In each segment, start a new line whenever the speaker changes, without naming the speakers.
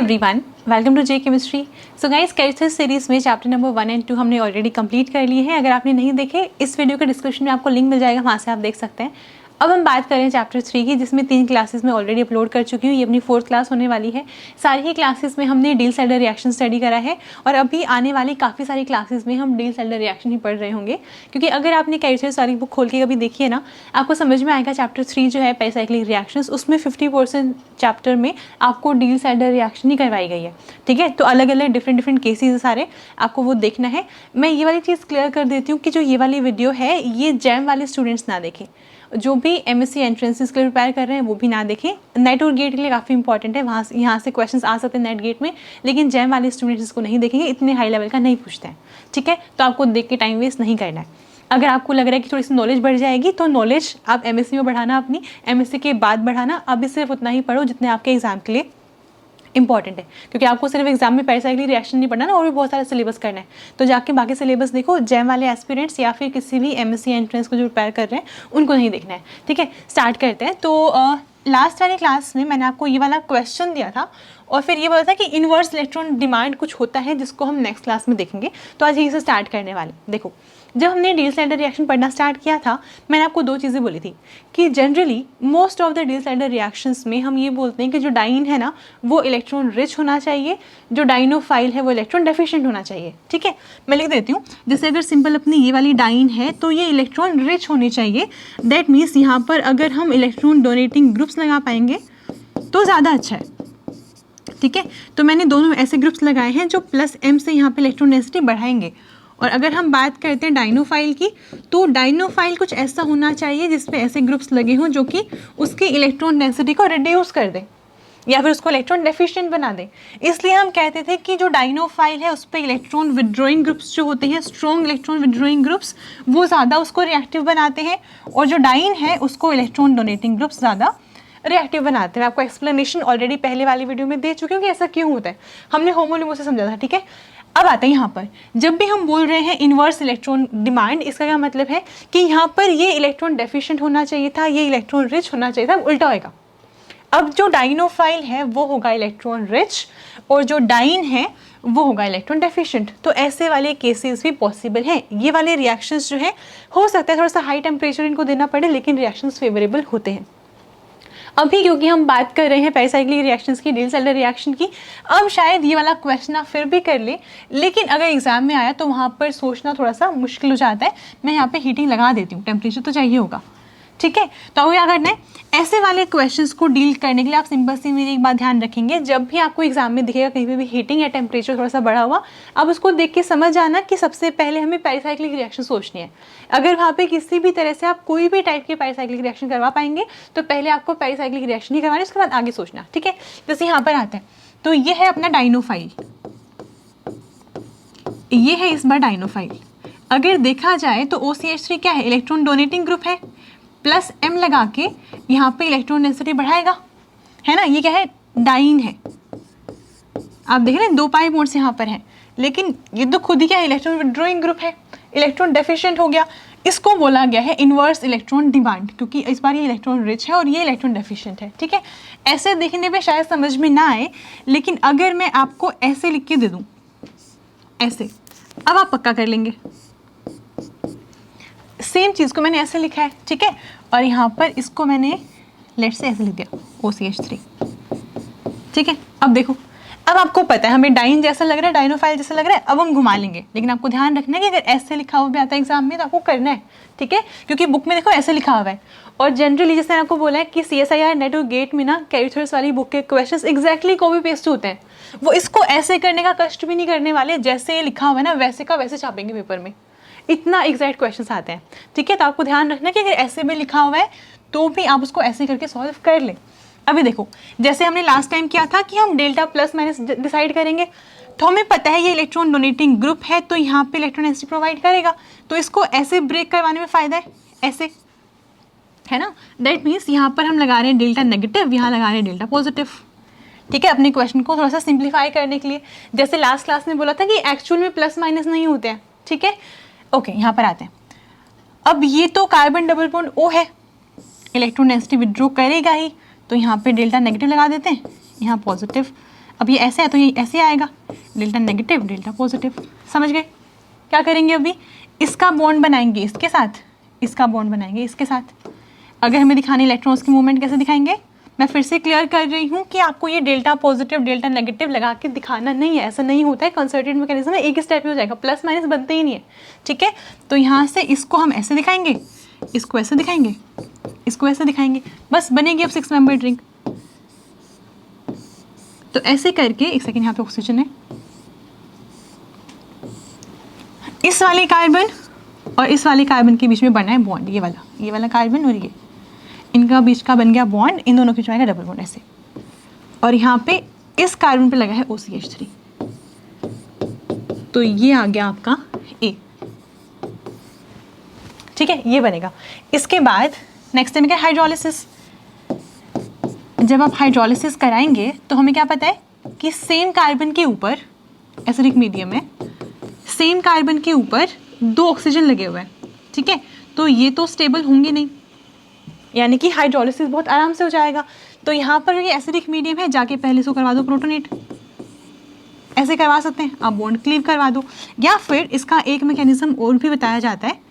Everyone, welcome to J chemistry. So guys, characters series में chapter number 1 and 2 हमने already complete कर लिए हैं। अगर आपने नहीं देखे, इस वीडियो के डिस्क्रिप्शन में आपको लिंक मिल जाएगा, वहाँ से आप देख सकते हैं। अब हम बात करें चैप्टर 3 की, जिसमें 3 क्लासेस में ऑलरेडी अपलोड कर चुकी हूँ। ये अपनी 4th क्लास होने वाली है। सारी ही क्लासेस में हमने डील साइडर रिएक्शन स्टडी करा है और अभी आने वाली काफ़ी सारी क्लासेस में हम डील साइडर रिएक्शन ही पढ़ रहे होंगे, क्योंकि अगर आपने कैरेक्टर्स वाली बुक खोल के कभी देखी है ना, आपको समझ में आएगा चैप्टर 3 जो है पेरिसाइक्लिक रिएक्शंस, उसमें 50% चैप्टर में आपको डील साइडर रिएक्शन ही करवाई गई है। ठीक है, तो अलग अलग डिफरेंट केसेस सारे आपको वो देखना है। मैं ये वाली चीज़ क्लियर कर देती हूँ कि जो ये वाली वीडियो है ये जैम वाले स्टूडेंट्स ना देखें, जो भी एमएससी एंट्रेंसेस के लिए प्रिपेयर कर रहे हैं वो भी ना देखें। नेट और गेट के लिए काफ़ी इंपॉर्टेंट है, वहाँ यहाँ से क्वेश्चंस आ सकते हैं नेट गेट में, लेकिन जैम वाले स्टूडेंट्स इसको नहीं देखेंगे, इतने हाई लेवल का नहीं पूछते हैं। ठीक है, तो आपको देख के टाइम वेस्ट नहीं करना है। अगर आपको लग रहा है कि थोड़ी सी नॉलेज बढ़ जाएगी तो नॉलेज आप एमएससी में बढ़ाना, अपनी एमएससी के बाद बढ़ाना। अभी सिर्फ उतना ही पढ़ो जितने आपके एग्जाम के लिए इंपॉर्टेंट है, क्योंकि आपको सिर्फ एग्जाम में पेरिसाइक्लिक रिएक्शन नहीं पढ़ना ना, और भी बहुत सारा सिलेबस करना है। तो जाके बाकी सिलेबस देखो। जैम वाले एस्पिरेंट्स या फिर किसी भी एमएससी एंट्रेंस को जो प्रिपेयर कर रहे हैं उनको नहीं देखना है। ठीक है, स्टार्ट करते हैं। तो लास्ट वाली क्लास में मैंने आपको ये वाला क्वेश्चन दिया था और फिर ये बोला था कि इन्वर्स इलेक्ट्रॉन डिमांड कुछ होता है जिसको हम नेक्स्ट क्लास में देखेंगे। तो आज यही से स्टार्ट करने वाले। देखो, जब हमने डील साइडर रिएक्शन पढ़ना स्टार्ट किया था, मैंने आपको 2 चीज़ें बोली थी कि generally most of the deal cider reactions में हम ये बोलते हैं कि जो डाइन है ना वो इलेक्ट्रॉन रिच होना चाहिए, जो डाइनोफाइल है वो इलेक्ट्रॉन डेफिशिएंट होना चाहिए। ठीक है, मैं लिख देती हूँ। जैसे अगर सिंपल अपनी ये वाली डाइन है तो ये इलेक्ट्रॉन रिच होनी चाहिए। दैट मीन्स यहाँ पर अगर हम इलेक्ट्रॉन डोनेटिंग ग्रुप्स लगा पाएंगे तो ज़्यादा अच्छा है। ठीक है, तो मैंने दोनों ऐसे ग्रुप्स लगाए हैं जो +m से यहाँ पे इलेक्ट्रॉन डेंसिटी बढ़ाएंगे। और अगर हम बात करते हैं डाइनोफाइल की, तो डाइनोफाइल कुछ ऐसा होना चाहिए जिसपे ऐसे ग्रुप्स लगे हों जो कि उसकी इलेक्ट्रॉन डेंसिटी को रिड्यूस कर दें या फिर उसको इलेक्ट्रॉन डेफिशिएंट बना दें। इसलिए हम कहते थे कि जो डाइनोफाइल है उस पर इलेक्ट्रॉन विड्रॉइंग ग्रुप्स जो होते हैं, स्ट्रॉन्ग इलेक्ट्रॉन विड्रॉइंग ग्रुप्स, वो ज़्यादा उसको रिएक्टिव बनाते हैं, और जो डाइन है उसको इलेक्ट्रॉन डोनेटिंग ग्रुप्स ज़्यादा रिएक्टिव बनाते हैं। आपको एक्सप्लेनेशन ऑलरेडी पहले वाली वीडियो में दे चुकी हूँ कि ऐसा क्यों होता है, हमने होमोलुमो से समझा था। ठीक है, अब आते हैं यहाँ पर। जब भी हम बोल रहे हैं इन्वर्स इलेक्ट्रॉन डिमांड, इसका क्या मतलब है कि यहाँ पर ये इलेक्ट्रॉन डेफिशिएंट होना चाहिए था, ये इलेक्ट्रॉन रिच होना चाहिए था, उल्टा होएगा। अब जो डाइनोफाइल है वो होगा इलेक्ट्रॉन रिच और जो डाइन है वो होगा इलेक्ट्रॉन डेफिशिएंट। तो ऐसे वाले केसेस भी पॉसिबल हैं। ये वाले रिएक्शंस जो है, हो सकता है थोड़ा सा हाई टेम्परेचर इनको देना पड़े, लेकिन रिएक्शंस फेवरेबल होते हैं। अभी क्योंकि हम बात कर रहे हैं पेरिसाइक्लिक रिएक्शंस की, डील साइडर रिएक्शन की, अब शायद ये वाला क्वेश्चन आप फिर भी कर ले, लेकिन अगर एग्जाम में आया तो वहाँ पर सोचना थोड़ा सा मुश्किल हो जाता है। मैं यहाँ पे हीटिंग लगा देती हूँ, टेम्परेचर तो चाहिए होगा। ठीक है, तो अब क्या करना है, ऐसे वाले क्वेश्चंस को डील करने के लिए आप सिंपल सी मेरी एक बात ध्यान रखेंगे। जब भी आपको एग्जाम में दिखेगा कहीं पे भी हीटिंग या टेम्परेचर थोड़ा सा बढ़ा हुआ, आप उसको देख के समझ जाना कि सबसे पहले हमें पेरिसाइक्लिक रिएक्शन सोचनी है। अगर वहाँ पे किसी भी तरह से आप कोई भी टाइप की पेरिसाइक्लिक रिएक्शन करवा पाएंगे तो पहले आपको पेरिसाइक्लिक रिएक्शन ही करवानी, उसके बाद आगे सोचना। ठीक है, जैसे यहाँ पर आता है, तो ये है अपना डाइनोफाइल, ये है इस बार डाइनोफाइल। अगर देखा जाए तो OCH3 क्या है, इलेक्ट्रॉन डोनेटिंग ग्रुप है, +m लगा के यहाँ पे इलेक्ट्रॉन डेंसिटी बढ़ाएगा, है ना। ये क्या है, डाइन है। आप देख रहे हैं 2 पाई बॉन्ड्स यहाँ पर हैं, लेकिन ये तो खुद ही क्या है, इलेक्ट्रॉन विड्रॉइंग ग्रुप है, इलेक्ट्रॉन डेफिशिएंट हो गया। इसको बोला गया है इन्वर्स इलेक्ट्रॉन डिमांड, क्योंकि इस बार ये इलेक्ट्रॉन रिच है और ये इलेक्ट्रॉन डेफिशिएंट है। ठीक है, ऐसे देखने पे शायद समझ में ना आए, लेकिन अगर मैं आपको ऐसे लिख के दे दूँ, ऐसे, अब आप पक्का कर लेंगे। सेम चीज़ को मैंने ऐसे लिखा है, ठीक है, और यहाँ पर इसको मैंने लेट से ऐसे लिख दिया, OCH3। ठीक है, अब देखो, अब आपको पता है हमें डाइन जैसा लग रहा है, डाइनोफाइल जैसा लग रहा है। अब हम घुमा लेंगे, लेकिन आपको ध्यान रखना है कि अगर ऐसे लिखा हुआ भी आता है एग्जाम में तो आपको करना है। ठीक है, क्योंकि बुक में देखो ऐसे लिखा हुआ है, और जनरली जैसे आपको बोला है कि CSIR नेट और गेट में ना कैरेक्टर्स वाली बुक के क्वेश्चंस एग्जैक्टली कॉपी पेस्ट होते हैं। वो इसको ऐसे करने का कष्ट भी नहीं करने वाले, जैसे लिखा हुआ है ना वैसे का वैसे छापेंगे पेपर में, इतना एग्जैक्ट क्वेश्चंस आते हैं। ठीक है, तो आपको ध्यान रखना कि अगर ऐसे में लिखा हुआ है तो भी आप उसको ऐसे करके सॉल्व कर लें। अभी देखो, जैसे हमने लास्ट टाइम किया था कि हम डेल्टा प्लस माइनस डिसाइड करेंगे, तो हमें पता है ये इलेक्ट्रॉन डोनेटिंग ग्रुप है तो यहाँ पे इलेक्ट्रॉन डेंसिटी प्रोवाइड करेगा, तो इसको ऐसे ब्रेक करवाने में फ़ायदा है, ऐसे, है ना। दैट मीन्स यहाँ पर हम लगा रहे हैं डेल्टा नेगेटिव, यहाँ लगा रहे हैं डेल्टा पॉजिटिव। ठीक है, अपने क्वेश्चन को थोड़ा सा सिंप्लीफाई करने के लिए, जैसे लास्ट क्लास में बोला था कि एक्चुअल में प्लस माइनस नहीं होते हैं। ठीक है, ओके, यहाँ पर आते हैं। अब ये तो कार्बन डबल बॉन्ड O है, इलेक्ट्रॉन डेंसिटी विड्रॉ करेगा ही, तो यहाँ पे डेल्टा नेगेटिव लगा देते हैं, यहाँ पॉजिटिव। अब ये ऐसे है तो ये ऐसे आएगा, डेल्टा नेगेटिव डेल्टा पॉजिटिव। समझ गए? क्या करेंगे अभी, इसका बॉन्ड बनाएंगे इसके साथ, इसका बॉन्ड बनाएंगे इसके साथ। अगर हमें दिखाने इलेक्ट्रॉन्स की मूवमेंट कैसे दिखाएंगे, मैं फिर से क्लियर कर रही हूँ कि आपको ये डेल्टा पॉजिटिव डेल्टा नेगेटिव लगा के दिखाना नहीं है, ऐसा नहीं होता है। कंसर्टेड मैकेनिज्म एक ही स्टेप में हो जाएगा, प्लस माइनस बनते ही नहीं है, ठीक है। तो यहाँ से इसको हम ऐसे दिखाएंगे, इसको ऐसे दिखाएंगे, इसको ऐसे दिखाएंगे, बस बनेगी अब 6 मेंबर रिंग। तो ऐसे करके, एक सेकेंड, यहाँ पे ऑक्सीजन है, इस वाले कार्बन और इस वाले कार्बन के बीच में बना है बॉन्ड, ये वाला कार्बन और ये, इनका बीच का बन गया बॉन्ड, इन दोनों के बीच में आएगा डबल बॉन्ड ऐसे। और यहाँ पे इस कार्बन पे लगा है OCH3, तो ये आ गया आपका A, ठीक है, ये बनेगा। इसके बाद नेक्स्ट टाइम क्या, हाइड्रोलिसिस। जब आप हाइड्रोलिसिस कराएंगे तो हमें क्या पता है कि सेम कार्बन के ऊपर, एसिडिक मीडियम है, सेम कार्बन के ऊपर 2 ऑक्सीजन लगे हुए हैं, ठीक है। तो ये तो स्टेबल होंगे नहीं, यानी कि हाइड्रोलिसिस बहुत आराम से हो जाएगा। तो यहाँ पर ये एसिडिक मीडियम है, जाके पहले इसको करवा दो प्रोटोनेट, ऐसे करवा सकते हैं आप, बॉन्ड क्लीव करवा दो। या फिर इसका एक मैकेनिज्म और भी बताया जाता है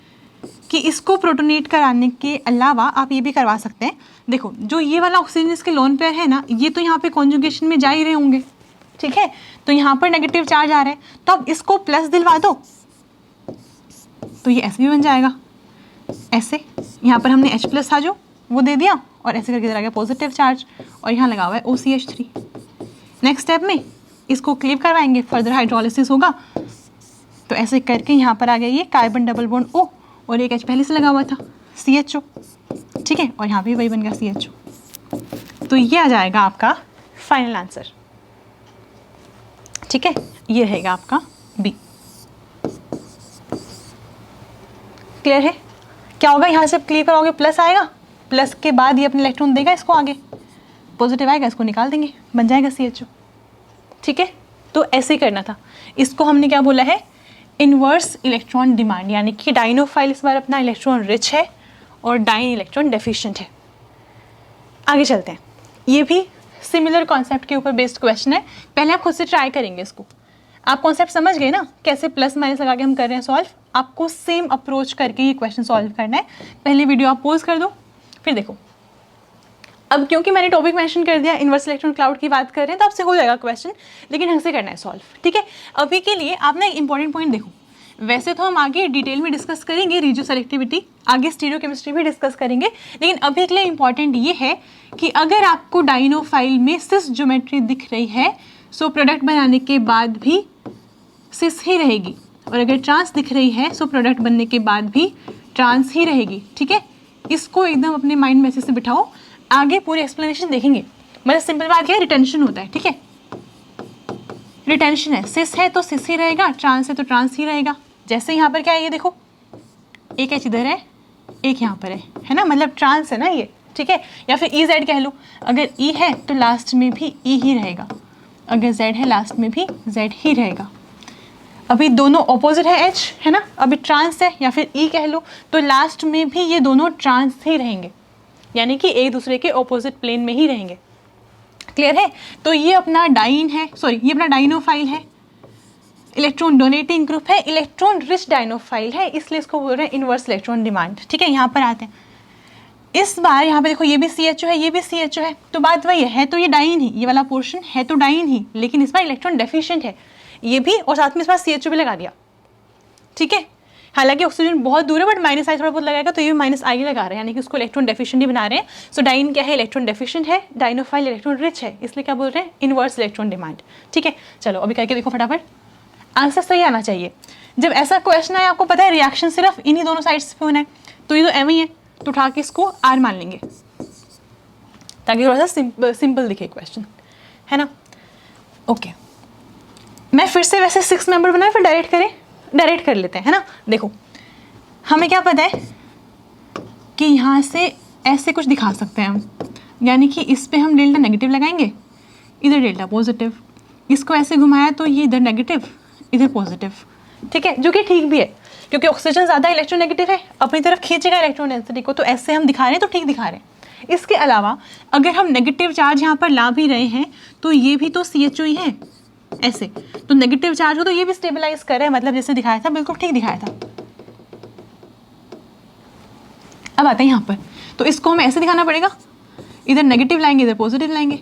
कि इसको प्रोटोनेट कराने के अलावा आप ये भी करवा सकते हैं। देखो, जो ये वाला ऑक्सीजन इसके लोन पेयर है ना, ये तो यहाँ पे कॉन्जुगेशन में जा ही रहे होंगे, ठीक है। तो यहाँ पर नेगेटिव चार्ज आ रहा है, तो अब इसको प्लस दिलवा दो, तो ये ऐसे भी बन जाएगा, ऐसे। यहाँ पर हमने H+ था जो वो दे दिया, और ऐसे करके इधर आ गया पॉजिटिव चार्ज, और यहाँ लगा हुआ है OCH3। नेक्स्ट स्टेप में इसको क्लीव करवाएंगे, फर्दर हाइड्रोलिसिस होगा, तो ऐसे करके यहाँ पर आ गया ये कार्बन डबल बॉन्ड O, और एक H पहले से लगा हुआ था CHO, ठीक है, और यहाँ भी वही बन गया CHO। तो ये आ जाएगा आपका फाइनल आंसर, ठीक है, ये रहेगा आपका B। क्लियर है? क्या होगा, यहाँ से क्लियर करोगे प्लस आएगा, प्लस के बाद ये अपने इलेक्ट्रॉन देगा इसको आगे, पॉजिटिव आएगा, इसको निकाल देंगे, बन जाएगा CHO, ठीक है। तो ऐसे ही करना था। इसको हमने क्या बोला है, इन्वर्स इलेक्ट्रॉन डिमांड, यानी कि डाइनोफाइल इस बार अपना इलेक्ट्रॉन रिच है और डाइन इलेक्ट्रॉन डेफिशिएंट है। आगे चलते हैं, ये भी सिमिलर कॉन्सेप्ट के ऊपर बेस्ड क्वेश्चन है। पहले आप खुद से ट्राई करेंगे इसको। आप कॉन्सेप्ट समझ गए ना, कैसे प्लस माइनस लगा के हम कर रहे हैं सॉल्व। आपको सेम अप्रोच करके ये क्वेश्चन सॉल्व करना है। पहले वीडियो आप पॉज कर दो, फिर देखो। अब क्योंकि मैंने टॉपिक मेंशन कर दिया, इन्वर्स इलेक्ट्रॉन क्लाउड की बात कर रहे हैं, तो आपसे हो जाएगा क्वेश्चन, लेकिन ढंग से करना है सॉल्व, ठीक है। अभी के लिए आपने एक इंपॉर्टेंट पॉइंट देखो, वैसे तो हम आगे डिटेल में डिस्कस करेंगे रिजियो सेलेक्टिविटी, आगे स्टीरियोकेमिस्ट्री भी डिस्कस करेंगे, लेकिन अभी के लिए इंपॉर्टेंट ये है कि अगर आपको डाइनोफाइल में सिस ज्योमेट्री दिख रही है, सो प्रोडक्ट बनाने के बाद भी सिस ही रहेगी, और अगर ट्रांस दिख रही है, सो प्रोडक्ट बनने के बाद भी ट्रांस ही रहेगी, ठीक है। इसको एकदम अपने माइंड में से बिठाओ, आगे पूरी एक्सप्लेनेशन देखेंगे। मतलब सिंपल बात क्या है, रिटेंशन होता है, ठीक है, रिटेंशन है, सिस है तो सिस ही रहेगा, ट्रांस है तो ट्रांस ही रहेगा। जैसे यहाँ पर क्या है, ये देखो, एक H इधर है, एक यहाँ पर है ना, मतलब ट्रांस है ना ये, ठीक है। या फिर EZ कह लो, अगर E है तो लास्ट में भी E ही रहेगा, अगर Z है लास्ट में भी Z ही रहेगा। अभी दोनों ऑपोजिट है H, है ना, अभी ट्रांस है, या फिर E कह लो, तो लास्ट में भी ये दोनों ट्रांस ही रहेंगे, यानी कि एक दूसरे के ऑपोजिट प्लेन में ही रहेंगे। क्लियर है? तो ये अपना डाइन है, सॉरी ये अपना डाइनोफाइल है, इलेक्ट्रॉन डोनेटिंग ग्रुप है, इलेक्ट्रॉन रिच डाइनोफाइल है, इसलिए इसको बोल रहे हैं इन्वर्स इलेक्ट्रॉन डिमांड, ठीक है। यहाँ पर आते हैं, इस बार यहाँ पे देखो, ये भी CHO है, ये भी CHO है, तो बात वही है तो ये डाइन ही, ये वाला पोर्शन है तो डाइन ही, लेकिन इस बार इलेक्ट्रॉन डेफिशिएंट है ये भी, और साथ में इस बार CHO भी लगा दिया, ठीक है। हालांकि ऑक्सीजन बहुत दूर है, बट माइनस आई थोड़ा बहुत लगाएगा, तो ये भी माइनस आई लगा रहे हैं, यानी कि उसको इलेक्ट्रॉन डेफिशिएंट ही बना रहे हैं। सो डाइन क्या है, इलेक्ट्रॉन डेफिशिएंट है, डाइनोफाइल इलेक्ट्रॉन रिच है, इसलिए क्या बोल रहे हैं, इन्वर्स इलेक्ट्रॉन डिमांड, ठीक है। चलो अभी करके देखो फटाफट, आंसर सही आना चाहिए। जब ऐसा क्वेश्चन आए, आपको पता है रिएक्शन सिर्फ इन्हीं दोनों साइड्स पे होना है, तो ये तो एम ही है, तो उठा के इसको R मान लेंगे, ताकि थोड़ा सा सिंपल दिखे क्वेश्चन, है ना। ओके, मैं फिर से वैसे 6 मेंबर बनाए, फिर डायरेक्ट कर लेते हैं, है ना। देखो हमें क्या पता है कि यहाँ से ऐसे कुछ दिखा सकते हैं हम, यानी कि इस पे हम डेल्टा नेगेटिव लगाएंगे, इधर डेल्टा पॉजिटिव, इसको ऐसे घुमाया तो ये इधर नेगेटिव इधर पॉजिटिव, ठीक है, जो कि ठीक भी है, क्योंकि ऑक्सीजन ज़्यादा इलेक्ट्रोनेगेटिव है, अपनी तरफ खींचेगा इलेक्ट्रॉन डेंसिटी को, तो ऐसे हम दिखा रहे हैं तो ठीक दिखा रहे हैं। इसके अलावा अगर हम नेगेटिव चार्ज यहाँ पर ला भी रहे हैं तो ये भी तो CHO ही है ऐसे, तो नेगेटिव चार्ज हो तो ये भी स्टेबलाइज कर रहा है, मतलब जैसे दिखाया था बिल्कुल ठीक दिखाया था। अब आते हैं यहाँ पर, तो इसको हमें ऐसे दिखाना पड़ेगा, इधर नेगेटिव लाएंगे इधर पॉजिटिव लाएंगे,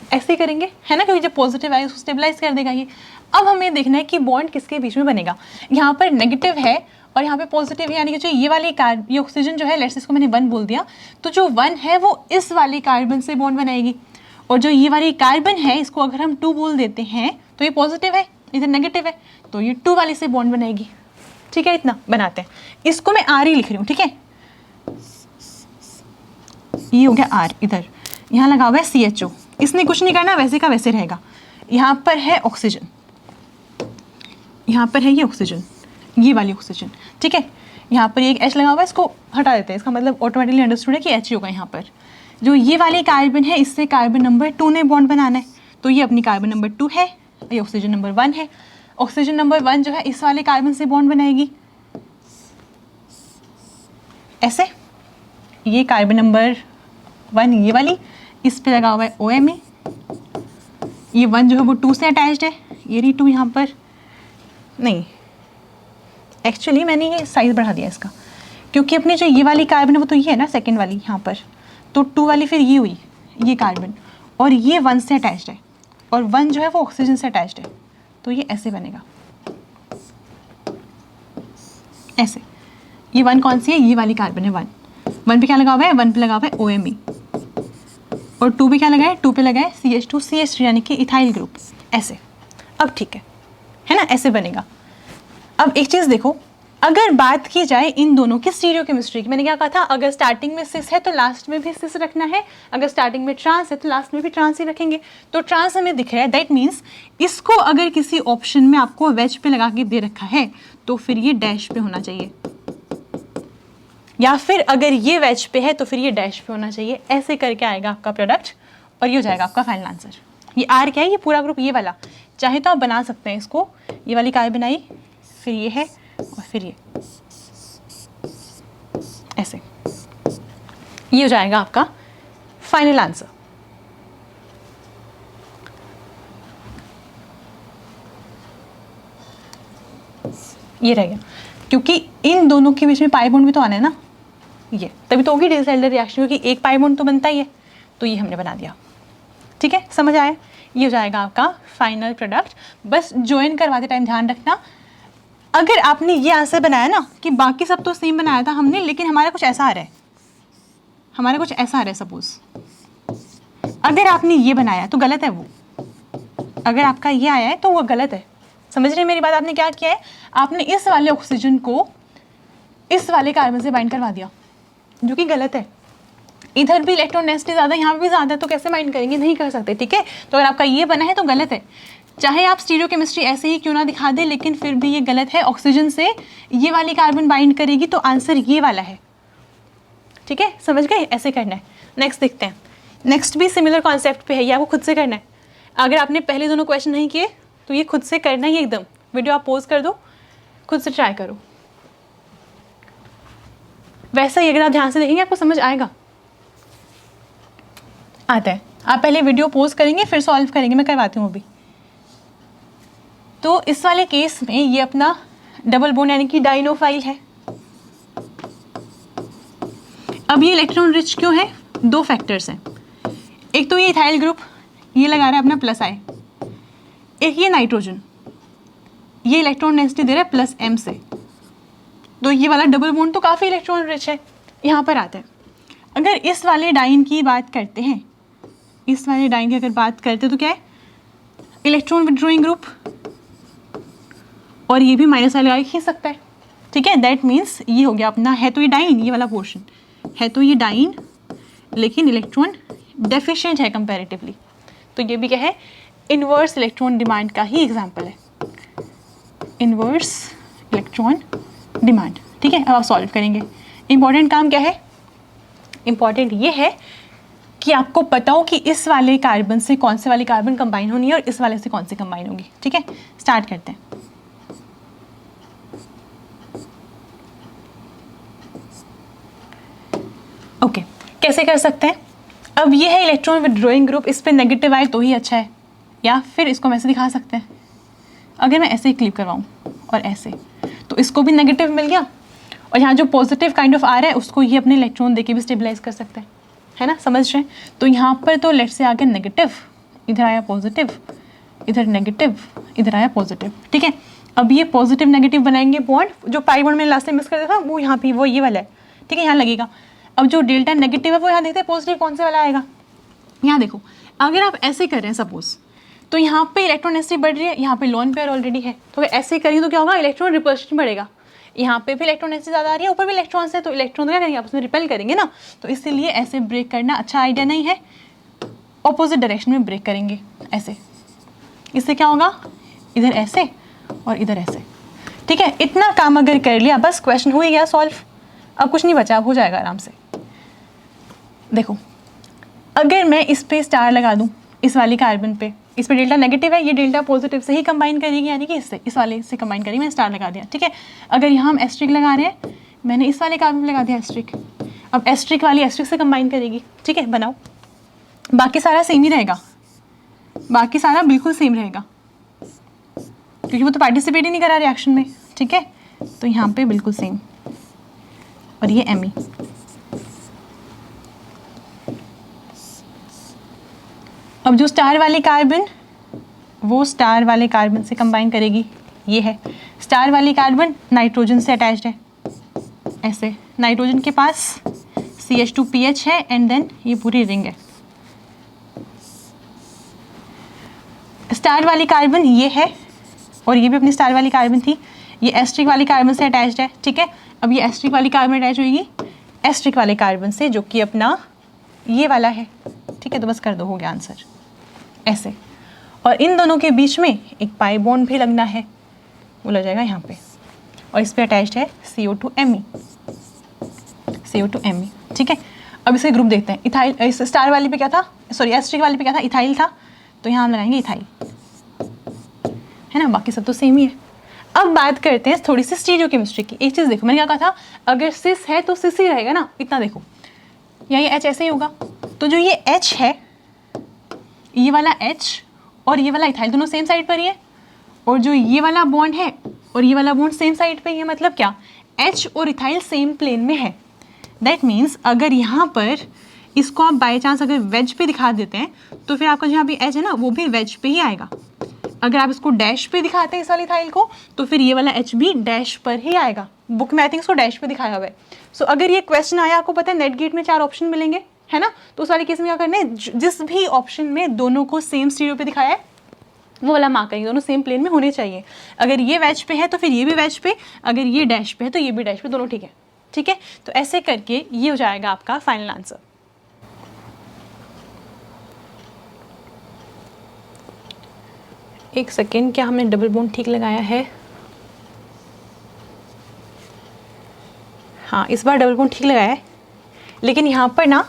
ऐसे ही करेंगे है ना, क्योंकि जब पॉजिटिव आएगा उसको स्टेबलाइज कर देगा ये। अब हमें देखना है कि बॉन्ड किसके बीच में बनेगा, यहाँ पर नेगेटिव है और यहाँ पे पॉजिटिव है, यानी कि जो ये वाली ये ऑक्सीजन जो है, लेट्स इसको मैंने 1 बोल दिया, तो जो 1 है वो इस वाली कार्बन से बॉन्ड बनाएगी, और जो ये वाली कार्बन है इसको अगर हम 2 बोल देते हैं तो ये पॉजिटिव है, इधर नेगेटिव है, तो ये 2 वाली से बॉन्ड बनाएगी। ठीक है, इतना बनाते हैं, इसको मैं R ही लिख रही हूँ। ठीक है, ये हो गया R, इधर यहाँ लगा हुआ है CHO, इसने कुछ नहीं करना, वैसे का वैसे रहेगा। यहाँ पर है ऑक्सीजन, यहाँ पर है ये ऑक्सीजन, ये वाली ऑक्सीजन। ठीक है, यहाँ पर एक H लगा हुआ है, इसको हटा देते हैं, इसका मतलब ऑटोमेटिकली अंडरस्टूड है कि H होगा। यहाँ पर जो ये वाली कार्बन है इससे कार्बन नंबर 2 ने बॉन्ड बनाना है, तो ये अपनी कार्बन नंबर 2 है, ये ऑक्सीजन नंबर 1 है। ऑक्सीजन नंबर 1 जो है इस वाले कार्बन से बॉन्ड बनाएगी ऐसे, ये कार्बन नंबर 1 ये वाली, इस पे लगा हुआ है OMe, ये 1 जो है वो 2 से अटैच्ड है, ये रही 2 यहाँ पर, नहीं एक्चुअली मैंने ये साइज बढ़ा दिया इसका, क्योंकि अपनी जो ये वाली कार्बन है वो तो ये है ना सेकंड वाली यहाँ पर, तो 2 वाली फिर ये हुई ये कार्बन, और ये 1 से अटैच्ड है, और 1 जो है वो ऑक्सीजन से अटैच्ड है, तो ये ऐसे बनेगा ऐसे। ये 1 कौन सी है, ये वाली कार्बन है 1 पे क्या लगा हुआ है, 1 पे लगा हुआ है OMe, और 2 पे क्या लगा है, 2 पे लगा है CH2 CH3 यानी कि इथाइल ग्रुप ऐसे। अब ठीक है ना, ऐसे बनेगा। अब एक चीज़ देखो, अगर बात की जाए इन दोनों की स्टीरियोकेमिस्ट्री की, मैंने क्या कहा था, अगर स्टार्टिंग में सिस है तो लास्ट में भी सिस रखना है, अगर स्टार्टिंग में ट्रांस है तो लास्ट में भी ट्रांस ही रखेंगे। तो ट्रांस हमें दिख रहा है, दैट मीन्स इसको अगर किसी ऑप्शन में आपको वेज पे लगा के दे रखा है तो फिर ये डैश पे होना चाहिए, या फिर अगर ये वेज पे है तो फिर ये डैश पे होना चाहिए। ऐसे करके आएगा आपका प्रोडक्ट, और ये हो जाएगा आपका फाइनल आंसर। ये R क्या है, ये पूरा ग्रुप ये वाला, चाहे तो आप बना सकते हैं इसको, ये वाली कार्बन आई, फिर ये है, और फिर ये ऐसे, ये हो जाएगा आपका फाइनल आंसर। ये रह गया, क्योंकि इन दोनों के बीच में पाई बॉन्ड भी तो आना है ना, ये तभी तो होगी डिसल्डर रिएक्शन, क्योंकि एक पाई बॉन्ड तो बनता ही है, तो ये हमने बना दिया। ठीक है, समझ आया, ये हो जाएगा आपका फाइनल प्रोडक्ट। बस ज्वाइन करवाते टाइम ध्यान रखना, अगर आपने ये आंसर बनाया ना कि बाकी सब तो सेम बनाया था हमने, लेकिन हमारा कुछ ऐसा आ रहा है, हमारा कुछ ऐसा आ रहा है सपोज, अगर आपने ये बनाया तो गलत है वो, अगर आपका ये आया है तो वो गलत है। समझ रहे हैं मेरी बात? आपने क्या किया है, आपने इस वाले ऑक्सीजन को इस वाले कार्बन से बाइंड करवा दिया, जो कि गलत है। इधर भी इलेक्ट्रॉन डेंसिटी ज़्यादा, यहाँ भी ज़्यादा है, तो कैसे बाइंड करेंगे, नहीं कर सकते। ठीक है, तो अगर आपका ये बना है तो गलत है, चाहे आप स्टीरियोकेमिस्ट्री ऐसे ही क्यों ना दिखा दे, लेकिन फिर भी ये गलत है। ऑक्सीजन से ये वाली कार्बन बाइंड करेगी तो आंसर ये वाला है। ठीक है, समझ गए, ऐसे करना है। नेक्स्ट देखते हैं, नेक्स्ट भी सिमिलर कॉन्सेप्ट पे है, ये आपको खुद से करना है। अगर आपने पहले दोनों क्वेश्चन नहीं किए तो ये खुद से करना ही, एकदम वीडियो आप पॉज कर दो, खुद से ट्राई करो। वैसा ही अगर आप ध्यान से देखेंगे आपको समझ आएगा। आता है, आप पहले वीडियो पॉज करेंगे फिर सॉल्व करेंगे, मैं करवाती हूँ अभी। तो इस वाले केस में ये अपना डबल बॉन्ड यानी कि डाइनोफाइल है। अब ये इलेक्ट्रॉन रिच क्यों है, 2 फैक्टर्स हैं। एक तो ये इथाइल ग्रुप, ये लगा रहा है अपना प्लस आई, एक ये नाइट्रोजन, ये इलेक्ट्रॉन डेंसिटी दे रहा है प्लस m से, तो ये वाला डबल बॉन्ड तो काफ़ी इलेक्ट्रॉन रिच है। यहाँ पर आता है, अगर इस वाले डाइन की बात करते हैं, इस वाले डाइन की अगर बात करते हैं तो क्या है, इलेक्ट्रॉन विड्रॉइंग ग्रुप, और ये भी माइनस लगा ही सकता है। ठीक है, दैट मीन्स ये हो गया अपना, है तो ये डाइन, ये वाला पोर्शन है तो ये डाइन, लेकिन इलेक्ट्रॉन डेफिशिएंट है कंपैरेटिवली, तो ये भी क्या है, इन्वर्स इलेक्ट्रॉन डिमांड का ही एग्जाम्पल है, इन्वर्स इलेक्ट्रॉन डिमांड। ठीक है, अब आप सॉल्व करेंगे। इंपॉर्टेंट काम क्या है, इंपॉर्टेंट ये है कि आपको पता हो कि इस वाले कार्बन से कौन से वाली कार्बन कंबाइन होनी है और इस वाले से कौन सी कंबाइन होगी। ठीक है, स्टार्ट करते हैं। ओके, कैसे कर सकते हैं? अब ये है इलेक्ट्रॉन विथड्रॉइंग ग्रुप, इस पर नेगेटिव आए तो ही अच्छा है, या फिर इसको हम ऐसे दिखा सकते हैं, अगर मैं ऐसे ही क्लिप करवाऊँ और ऐसे, तो इसको भी नेगेटिव मिल गया, और यहाँ जो पॉजिटिव काइंड ऑफ आ रहा है उसको ये अपने इलेक्ट्रॉन देके भी स्टेबलाइज कर सकते हैं, है ना, समझ रहे हैं? तो यहाँ पर तो लेट से आ गया नेगेटिव, इधर आया पॉजिटिव, इधर नेगेटिव, इधर आया पॉजिटिव, ठीक है। अब ये पॉजिटिव नेगेटिव बनाएंगे बॉन्ड, जो पाई बॉन्ड मैंने लास्ट टाइम मिस कर दिया था वो यहाँ पे, वो ये वाला है, ठीक है, यहाँ लगेगा। अब जो डेल्टा नेगेटिव है वो यहाँ देखते हैं पॉजिटिव कौन से वाला आएगा, यहाँ देखो, अगर आप ऐसे कर रहे हैं सपोज, तो यहाँ पे इलेक्ट्रॉन डेंसिटी बढ़ रही है, यहाँ पे लोन पेयर ऑलरेडी है, तो अगर ऐसे करेंगे तो क्या होगा, इलेक्ट्रॉन रिपल्शन बढ़ेगा, यहाँ पे भी इलेक्ट्रॉन डेंसिटी ज़्यादा आ रही है, ऊपर भी इलेक्ट्रॉन्स है, तो इलेक्ट्रॉन क्या करेंगे, आपस में रिपेल करेंगे ना, तो इसीलिए ऐसे ब्रेक करना अच्छा आइडिया नहीं है, ऑपोजिट डायरेक्शन में ब्रेक करेंगे ऐसे, इससे क्या होगा, इधर ऐसे और इधर ऐसे, ठीक है। इतना काम अगर कर लिया बस क्वेश्चन हो ही गया सॉल्व, अब कुछ नहीं बचा, अब हो जाएगा आराम से। देखो अगर मैं इस पे स्टार लगा दूं, इस वाली कार्बन पे, इस पे डेल्टा नेगेटिव है, ये डेल्टा पॉजिटिव से ही कंबाइन करेगी, यानी कि इससे, इस वाले से कंबाइन करेगी, मैंने स्टार लगा दिया, ठीक है। अगर यहाँ हम एस्ट्रिक लगा रहे हैं, मैंने इस वाले कार्बन में लगा दिया एस्ट्रिक, अब एस्ट्रिक वाली एस्ट्रिक से कंबाइन करेगी, ठीक है, बनाओ, बाकी सारा सेम ही रहेगा, बाकी सारा बिल्कुल सेम रहेगा, क्योंकि वो तो पार्टिसिपेट ही नहीं करा रिएक्शन में, ठीक है, तो यहाँ पे बिल्कुल सेम, और ये एमी। अब जो स्टार वाली कार्बन, वो स्टार वाले कार्बन से कंबाइन करेगी, ये है स्टार वाली कार्बन, नाइट्रोजन से अटैच्ड है, ऐसे नाइट्रोजन के पास CH2PH है, एंड देन ये पूरी रिंग है। स्टार वाली कार्बन ये है, और ये भी अपनी स्टार वाली कार्बन थी, ये एस्ट्रिक वाली कार्बन से अटैच्ड है, ठीक है। अब ये एस्ट्रिक वाली कार्बन अटैच होगी एस्ट्रिक वाले कार्बन से, जो कि अपना ये वाला है, ठीक है, तो बस कर दो, हो गया आंसर, ऐसे। और इन दोनों के बीच में एक पाई बॉन्ड भी लगना है, वो लग जाएगा यहाँ पे, और इस पे अटैच्ड है CO2Me, CO2Me, ठीक है। अब इसके ग्रुप देखते हैं, इथाइल, इस स्टार वाली पे क्या था, सॉरी एस्ट्रिक वाली पे क्या था, इथाइल था, तो यहाँ हम लगाएंगे इथाइल, है ना, बाकी सब तो सेम ही है। अब बात करते हैं थोड़ी सी स्टीरियोकेमिस्ट्री की। एक चीज़ देखो, मैंने क्या कहा था, अगर सिस है तो सिस ही रहेगा ना, इतना देखो, या ये H ऐसे ही होगा, तो जो ये H है, ये वाला H और ये वाला इथाइल दोनों सेम साइड पर ही है, और जो ये वाला बॉन्ड है और ये वाला बॉन्ड सेम साइड पे ही है, मतलब क्या, H और इथाइल सेम प्लेन में है। दैट मीन्स अगर यहाँ पर इसको आप बाई चांस अगर वेज पे दिखा देते हैं, तो फिर आपका जो यहाँ भी H है ना, वो भी वेज पे ही आएगा। अगर आप इसको डैश पे दिखाते हैं इस वाली इथाइल को, तो फिर ये वाला H भी डैश पर ही आएगा। बुक में आई थिंक इसको डैश पे दिखाया हुआ है। सो अगर ये क्वेश्चन आया, आपको पता है नेट गेट में 4 ऑप्शन मिलेंगे, है ना, तो उस वाले केस में क्या करना है, जिस भी ऑप्शन में दोनों को सेम स्टीरियो पे दिखाया है वो वाला मार्क करेंगे, दोनों सेम प्लेन में होने चाहिए। अगर ये वेज पे है तो फिर ये भी वेज पे, अगर ये डैश पे है तो ये भी डैश पे, दोनों ठीक है, ठीक है। तो ऐसे करके ये हो जाएगा आपका फाइनल आंसर। एक सेकेंड, क्या हमने डबल बॉन्ड ठीक लगाया है? हाँ, इस बार डबल बॉन्ड ठीक लगाया है, लेकिन यहाँ पर ना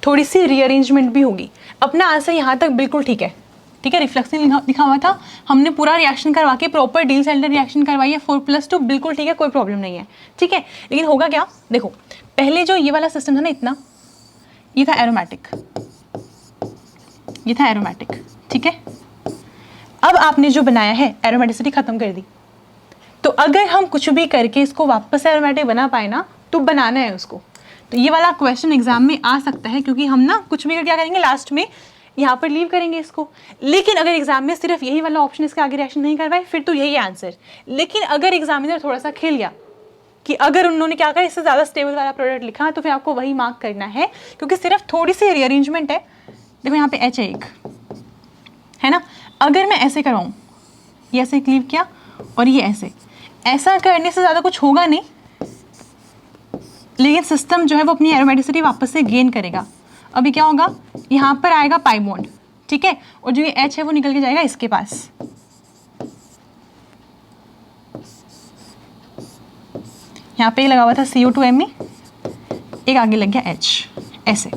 थोड़ी सी रीअरेंजमेंट भी होगी। अपना आंसर यहाँ तक बिल्कुल ठीक है, ठीक है, रिफ्लेक्शन लिखा हुआ था, हमने पूरा रिएक्शन करवा के प्रॉपर डील सेल्डर रिएक्शन करवाई है, 4+2 बिल्कुल ठीक है, कोई प्रॉब्लम नहीं है, ठीक है। लेकिन होगा क्या, देखो पहले जो ये वाला सिस्टम था ना, इतना ये था एरोमेटिक, ये था एरोमेटिक, ठीक है। अब आपने जो बनाया है एरोमेटिसिटी खत्म कर दी, तो अगर हम कुछ भी करके इसको वापस एरोमेटिक बना पाए ना, तो बनाना है उसको। तो ये वाला क्वेश्चन एग्जाम में आ सकता है, क्योंकि हम ना कुछ भी क्या करेंगे, लास्ट में यहाँ पर लीव करेंगे इसको। लेकिन अगर एग्जाम में सिर्फ यही वाला ऑप्शन इसके आगे रिएक्शन नहीं करवाए, फिर तो यही आंसर। लेकिन अगर एग्जामिनर थोड़ा सा खेल गया कि अगर उन्होंने क्या कहा, इससे ज़्यादा स्टेबल वाला प्रोडक्ट लिखा, तो फिर आपको वही मार्क करना है, क्योंकि सिर्फ थोड़ी सी रीअरेंजमेंट है। देखो यहाँ पे H है एक, है ना, अगर मैं ऐसे करवाऊँ, ये ऐसे क्लीव किया और ये ऐसे, ऐसा करने से ज़्यादा कुछ होगा नहीं, लेकिन सिस्टम जो है वो अपनी एरोमेटिसिटी वापस से गेन करेगा। अभी क्या होगा, यहाँ पर आएगा पाई बॉन्ड, ठीक है, और जो ये H है वो निकल के जाएगा इसके पास, यहाँ पे लगा हुआ था CO2Me, एक आगे लग गया H, ऐसे,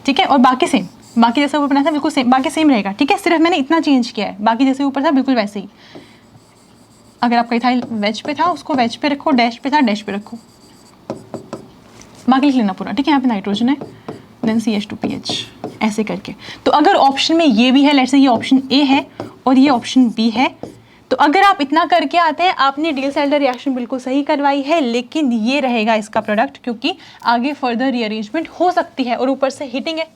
ठीक है। और बाकी सेम, बाकी जैसे ऊपर बना था बिल्कुल सेम, बाकी सेम रहेगा, ठीक है। सिर्फ मैंने इतना चेंज किया है, बाकी जैसे ऊपर था बिल्कुल वैसे ही। अगर आपका इथाइल वेज पे था, उसको वेज पे रखो, डैश पे था डैश पे रखो। बाकी लिख लेना पूरा, ठीक है। यहाँ पे नाइट्रोजन है, देन CH2PH ऐसे करके। तो अगर ऑप्शन में ये भी है, लेट्स से ये ऑप्शन ए है और ये ऑप्शन बी है, तो अगर आप इतना करके आते हैं, आपने डिलसेल्डर रिएक्शन बिल्कुल सही करवाई है, लेकिन ये रहेगा इसका प्रोडक्ट, क्योंकि आगे फर्दर रीअरेंजमेंट हो सकती है। और ऊपर से हीटिंग है,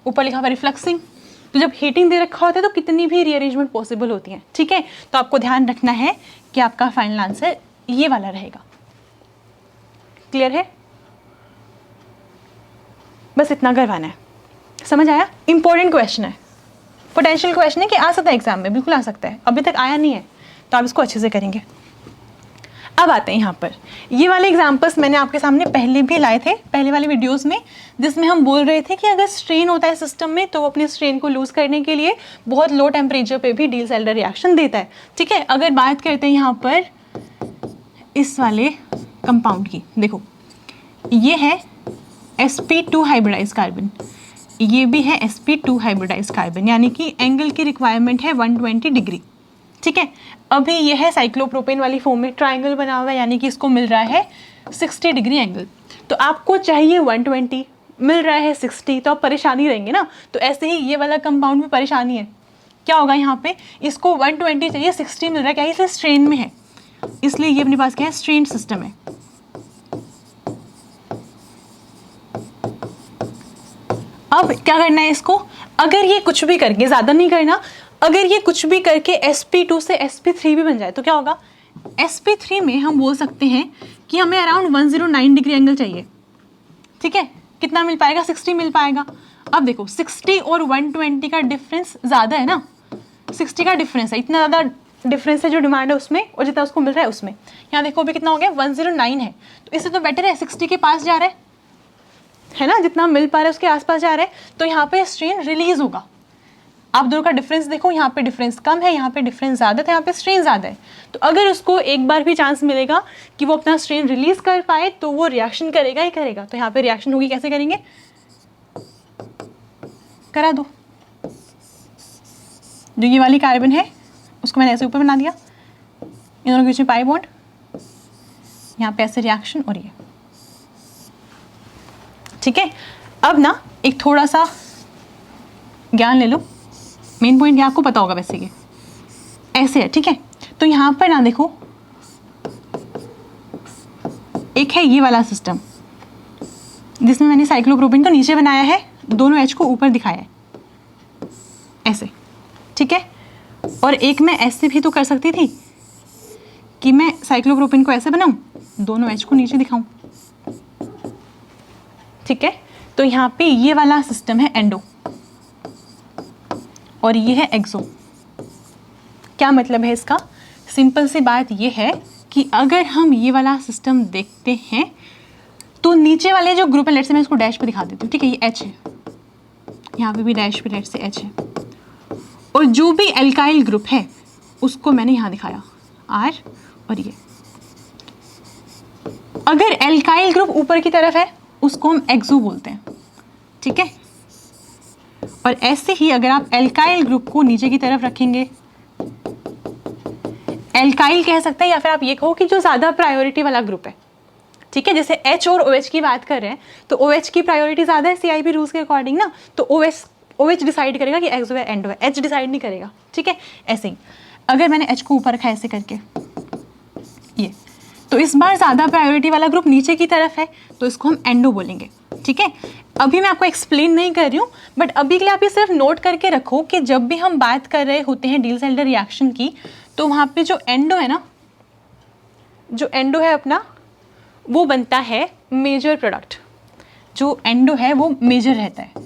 ऊपर लिखा हुआ रिफ्लक्सिंग, तो जब हीटिंग दे रखा होता है तो कितनी भी रीअरेंजमेंट पॉसिबल होती है, ठीक है। तो आपको ध्यान रखना है कि आपका फाइनल आंसर ये वाला रहेगा। क्लियर है? बस इतना करवाना है, समझ आया? इंपॉर्टेंट क्वेश्चन है, पोटेंशियल क्वेश्चन है कि आ सकता है एग्जाम में, बिल्कुल आ सकता है। अभी तक आया नहीं है तो आप इसको अच्छे से करेंगे। अब आते हैं यहाँ पर, ये वाले एग्जाम्पल्स मैंने आपके सामने पहले भी लाए थे, पहले वाले वीडियोस में, जिसमें हम बोल रहे थे कि अगर स्ट्रेन होता है सिस्टम में तो वो अपने स्ट्रेन को लूज करने के लिए बहुत लो टेम्परेचर पे भी डिलसेल्डर रिएक्शन देता है, ठीक है। अगर बात करते हैं यहाँ पर इस वाले कंपाउंड की, देखो ये है sp2 हाइब्रिडाइज कार्बन, ये भी है sp2 हाइब्रिडाइज कार्बन, यानी कि एंगल की रिक्वायरमेंट है 120 डिग्री, ठीक है। अभी ये है साइक्लोप्रोपेन वाली फॉर्म में, ट्राइंगल बना हुआ है, यानी कि इसको मिल रहा है 60 डिग्री एंगल। तो आपको चाहिए 120, मिल रहा है 60, तो आप परेशानी रहेंगे ना। तो ऐसे ही ये वाला कंपाउंड में परेशानी है, क्या होगा यहाँ पे, इसको 120 चाहिए, 60 मिल रहा है, क्या इसलिए स्ट्रेन में है, इसलिए ये अपने पास क्या है, स्ट्रेन सिस्टम है। अब क्या करना है इसको, अगर ये कुछ भी करके, ज़्यादा नहीं करना, अगर ये कुछ भी करके sp2 से sp3 भी बन जाए तो क्या होगा, sp3 में हम बोल सकते हैं कि हमें अराउंड 109 डिग्री एंगल चाहिए, ठीक है। कितना मिल पाएगा, 60 मिल पाएगा। अब देखो 60 और 120 का डिफरेंस ज़्यादा है ना, 60 का डिफरेंस है, इतना ज़्यादा डिफरेंस है जो डिमांड है उसमें और जितना उसको मिल रहा है उसमें। यहाँ देखो अभी कितना हो गया, 109 है, तो इससे तो बेटर है 60 के पास जा रहा है ना, जितना मिल पा रहा है उसके आसपास जा रहा है, तो यहाँ पे स्ट्रेन रिलीज होगा। आप दोनों का डिफरेंस देखो, यहाँ पे डिफरेंस कम है, यहाँ पे डिफरेंस ज़्यादा था, यहाँ पे स्ट्रेन ज़्यादा है। तो अगर उसको एक बार भी चांस मिलेगा कि वो अपना स्ट्रेन रिलीज कर पाए तो वो रिएक्शन करेगा ही करेगा। तो यहाँ पे रिएक्शन होगी, कैसे करेंगे, करा दो। जो ये वाली कार्बन है उसको मैंने ऐसे ऊपर बना दिया, इन दोनों के बीच में पाई बॉन्ड, यहाँ पे ऐसे रिएक्शन, और ये, ठीक है। अब ना एक थोड़ा सा ज्ञान ले लो, मेन पॉइंट ये आपको पता होगा वैसे, ये ऐसे है, ठीक है। तो यहाँ पर ना देखो, एक है ये वाला सिस्टम जिसमें मैंने साइक्लोप्रोपेन को नीचे बनाया है, दोनों H को ऊपर दिखाया है ऐसे, ठीक है। और एक मैं ऐसे भी तो कर सकती थी कि मैं साइक्लोप्रोपेन को ऐसे बनाऊं, दोनों H को नीचे दिखाऊं, ठीक है। तो यहाँ पे ये वाला सिस्टम है एंडो और ये है एक्सो। क्या मतलब है इसका, सिंपल सी बात ये है कि अगर हम ये वाला सिस्टम देखते हैं तो नीचे वाले जो ग्रुप है, लेट्स से मैं इसको डैश पे दिखा देती हूँ, ठीक है। ये H है, यहाँ पे भी डैश पे लेट्स से H है, और जो भी एल्काइल ग्रुप है उसको मैंने यहाँ दिखाया R, और ये अगर एल्काइल ग्रुप ऊपर की तरफ है उसको हम एक्सो बोलते हैं, ठीक है। और ऐसे ही अगर आप एल्काइल ग्रुप को नीचे की तरफ रखेंगे, एल्काइल कह सकते हैं, या फिर आप ये कहो कि जो ज़्यादा प्रायोरिटी वाला ग्रुप है, ठीक है। जैसे H और OH की बात कर रहे हैं तो OH की प्रायोरिटी ज़्यादा है CIP रूल्स के अकॉर्डिंग ना, तो OH डिसाइड करेगा कि एक्सो है एंडो है, H डिसाइड नहीं करेगा, ठीक है। ऐसे ही अगर मैंने H को ऊपर रखा ऐसे करके ये, तो इस बार ज़्यादा प्रायोरिटी वाला ग्रुप नीचे की तरफ है तो इसको हम एंडो बोलेंगे, ठीक है। अभी मैं आपको एक्सप्लेन नहीं कर रही हूँ, बट अभी के लिए आप ये सिर्फ नोट करके रखो कि जब भी हम बात कर रहे होते हैं डिलसेल्डर रिएक्शन की, तो वहाँ पे जो एंडो है ना, जो एंडो है अपना, वो बनता है मेजर प्रोडक्ट। जो एंडो है वो मेजर रहता है।